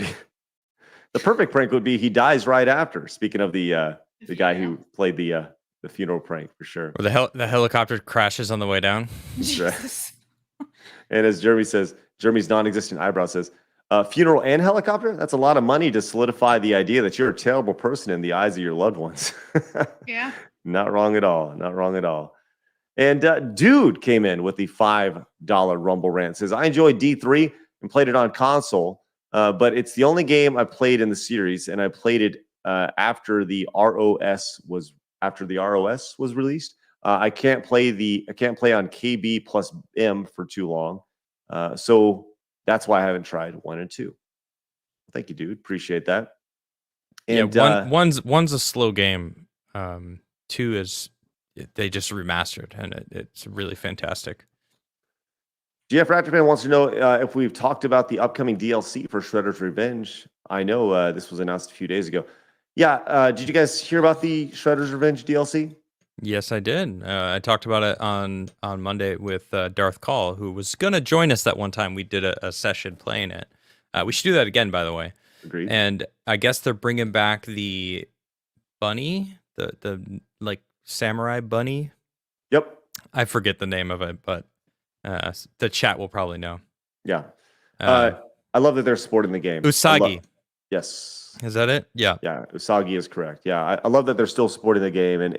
be he dies right after. Speaking of the guy who played the funeral prank, for sure. Or the helicopter crashes on the way down. Jesus. And as Jeremy's non-existent eyebrow says, funeral and helicopter? That's a lot of money to solidify the idea that you're a terrible person in the eyes of your loved ones. Yeah. Not wrong at all. Not wrong at all. And Dude came in with the $5 Rumble rant. Says, I enjoyed D3 and played it on console, but it's the only game I played in the series, and I played it after the ROS was released. I can't play on KB plus M for too long. So that's why I haven't tried 1 and 2. Thank you, dude. Appreciate that. And one's a slow game. 2 is they just remastered, and it's really fantastic. GF Raptorman wants to know if we've talked about the upcoming DLC for Shredder's Revenge. I know this was announced a few days ago. Yeah, did you guys hear about the Shredder's Revenge DLC? Yes, I did. I talked about it on Monday with Darth Call, who was going to join us that one time. We did a session playing it. We should do that again, by the way. Agreed. And I guess they're bringing back the bunny, the like samurai bunny. Yep. I forget the name of it, but the chat will probably know. Yeah. I love that they're supporting the game. Usagi. Yes. Is that it? Yeah. Yeah, Usagi is correct. Yeah, I love that they're still supporting the game, and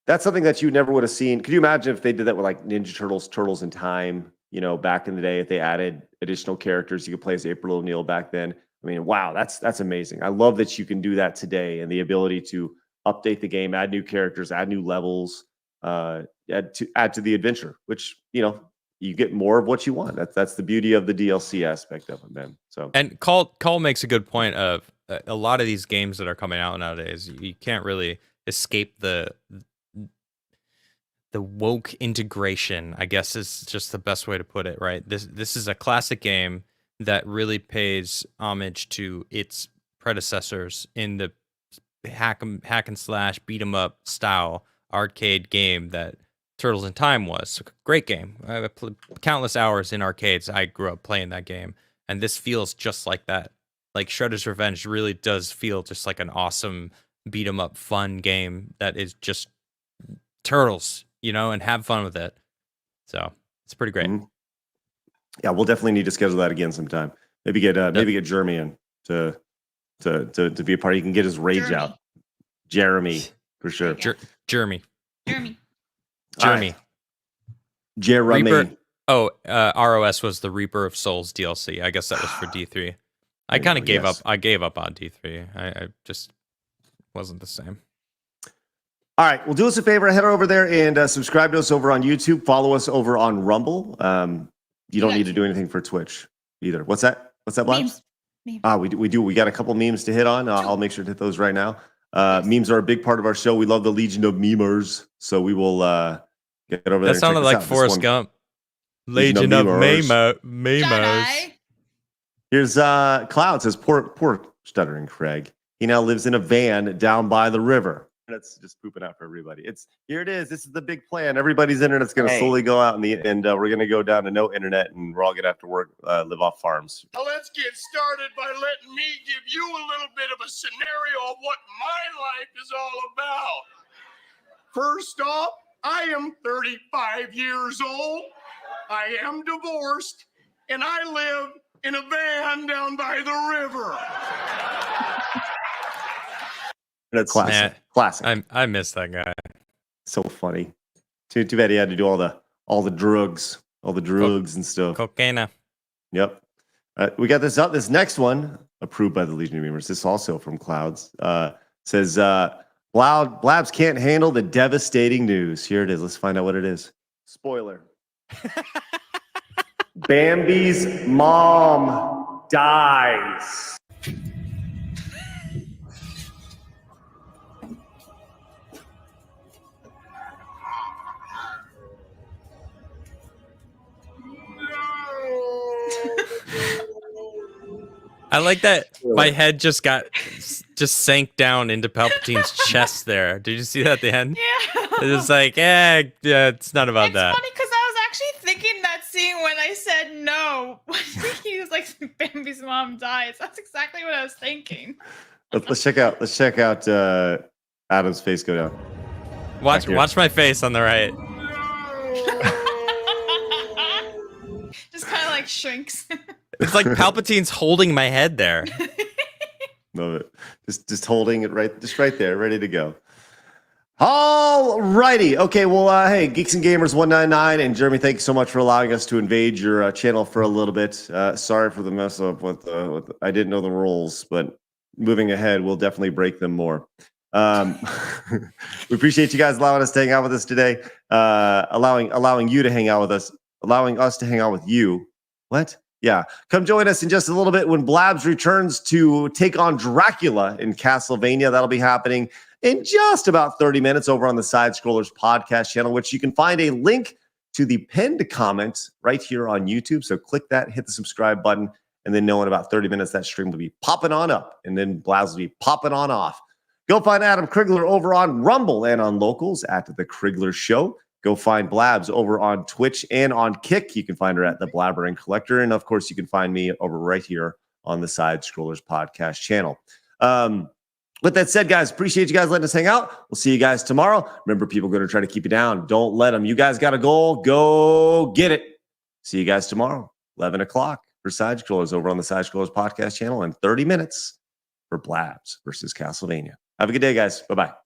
that's something that you never would have seen. Could you imagine if they did that with like Ninja Turtles, Turtles in Time? You know, back in the day, if they added additional characters, you could play as April O'Neil back then. I mean, wow, that's amazing. I love that you can do that today, and the ability to update the game, add new characters, add new levels, add to the adventure, which you get more of what you want. That's the beauty of the DLC aspect of it, man. So and Call makes a good point of a lot of these games that are coming out nowadays. You can't really escape the woke integration, I guess is just the best way to put it, right? This is a classic game that really pays homage to its predecessors in the hack and slash beat 'em up style arcade game that Turtles in Time was. Great game. I played countless hours in arcades. I grew up playing that game, and this feels just like that. Like Shredder's Revenge really does feel just like an awesome beat 'em up fun game that is just Turtles, and have fun with it. So it's pretty great. Mm-hmm. Yeah, we'll definitely need to schedule that again sometime. Maybe get Jeremy in to be a part. He can get his rage out. Jeremy, for sure. Jeremy. Jeremy. Reaper. Oh, ROS was the Reaper of Souls DLC. I guess that was for D3. I kind of gave up. I gave up on D3. I just wasn't the same. All right. Well, do us a favor. Head over there and subscribe to us over on YouTube. Follow us over on Rumble. You don't need to do anything for Twitch either. What's that? Blabs? Memes. We do. We got a couple memes to hit on. I'll make sure to hit those right now. Memes are a big part of our show. We love the Legion of Memers. So we will get over there. That sounded like Forrest Gump. Legion of Memers. Here's Cloud says, poor stuttering Craig. He now lives in a van down by the river. That's just pooping out for everybody. Here it is. This is the big plan. Everybody's internet's going to slowly go out, and we're going to go down to no internet, and we're all going to have to work, live off farms. Now let's get started by letting me give you a little bit of a scenario of what my life is all about. First off, I am 35 years old. I am divorced, and I live in a van down by the river. That's classic. Classic. I miss that guy. So funny. Too bad he had to do all the drugs, and stuff. Cocaine. Yep. We got this up. This next one, approved by the Legion of Memers. This is also from Clouds. Says Blabs can't handle the devastating news. Here it is. Let's find out what it is. Spoiler. Bambi's mom dies. I like that my head just sank down into Palpatine's chest there. Did you see that at the end? Yeah. It was like, yeah, it's not about that. It's funny because I was actually thinking that scene when I said no. He was like, Bambi's mom dies. That's exactly what I was thinking. Let's check out Adam's face go down. Watch my face on the right. Just kind of like shrinks. It's like Palpatine's holding my head there. Love it. Just holding it right there, ready to go. All righty. Okay, well, hey, Geeks and Gamers 199 and Jeremy, thank you so much for allowing us to invade your channel for a little bit. Sorry for the mess up with I didn't know the rules, but moving ahead, we'll definitely break them more. We appreciate you guys allowing us to hang out with us today, allowing you to hang out with us. allowing us to hang out with you. What? Yeah. Come join us in just a little bit when Blabs returns to take on Dracula in Castlevania. That'll be happening in just about 30 minutes over on the Side Scrollers podcast channel, which you can find a link to the pinned comment right here on YouTube. So click that, hit the subscribe button, and then know in about 30 minutes that stream will be popping on up, and then Blabs will be popping on off. Go find Adam Krigler over on Rumble and on Locals at The Krigler Show. Go find Blabs over on Twitch and on Kick. You can find her at The Blabbering Collector. And, of course, you can find me over right here on the Side Scrollers podcast channel. With that said, guys, appreciate you guys letting us hang out. We'll see you guys tomorrow. Remember, people are going to try to keep you down. Don't let them. You guys got a goal. Go get it. See you guys tomorrow, 11 o'clock for Side Scrollers over on the Side Scrollers podcast channel, and 30 minutes for Blabs versus Castlevania. Have a good day, guys. Bye-bye.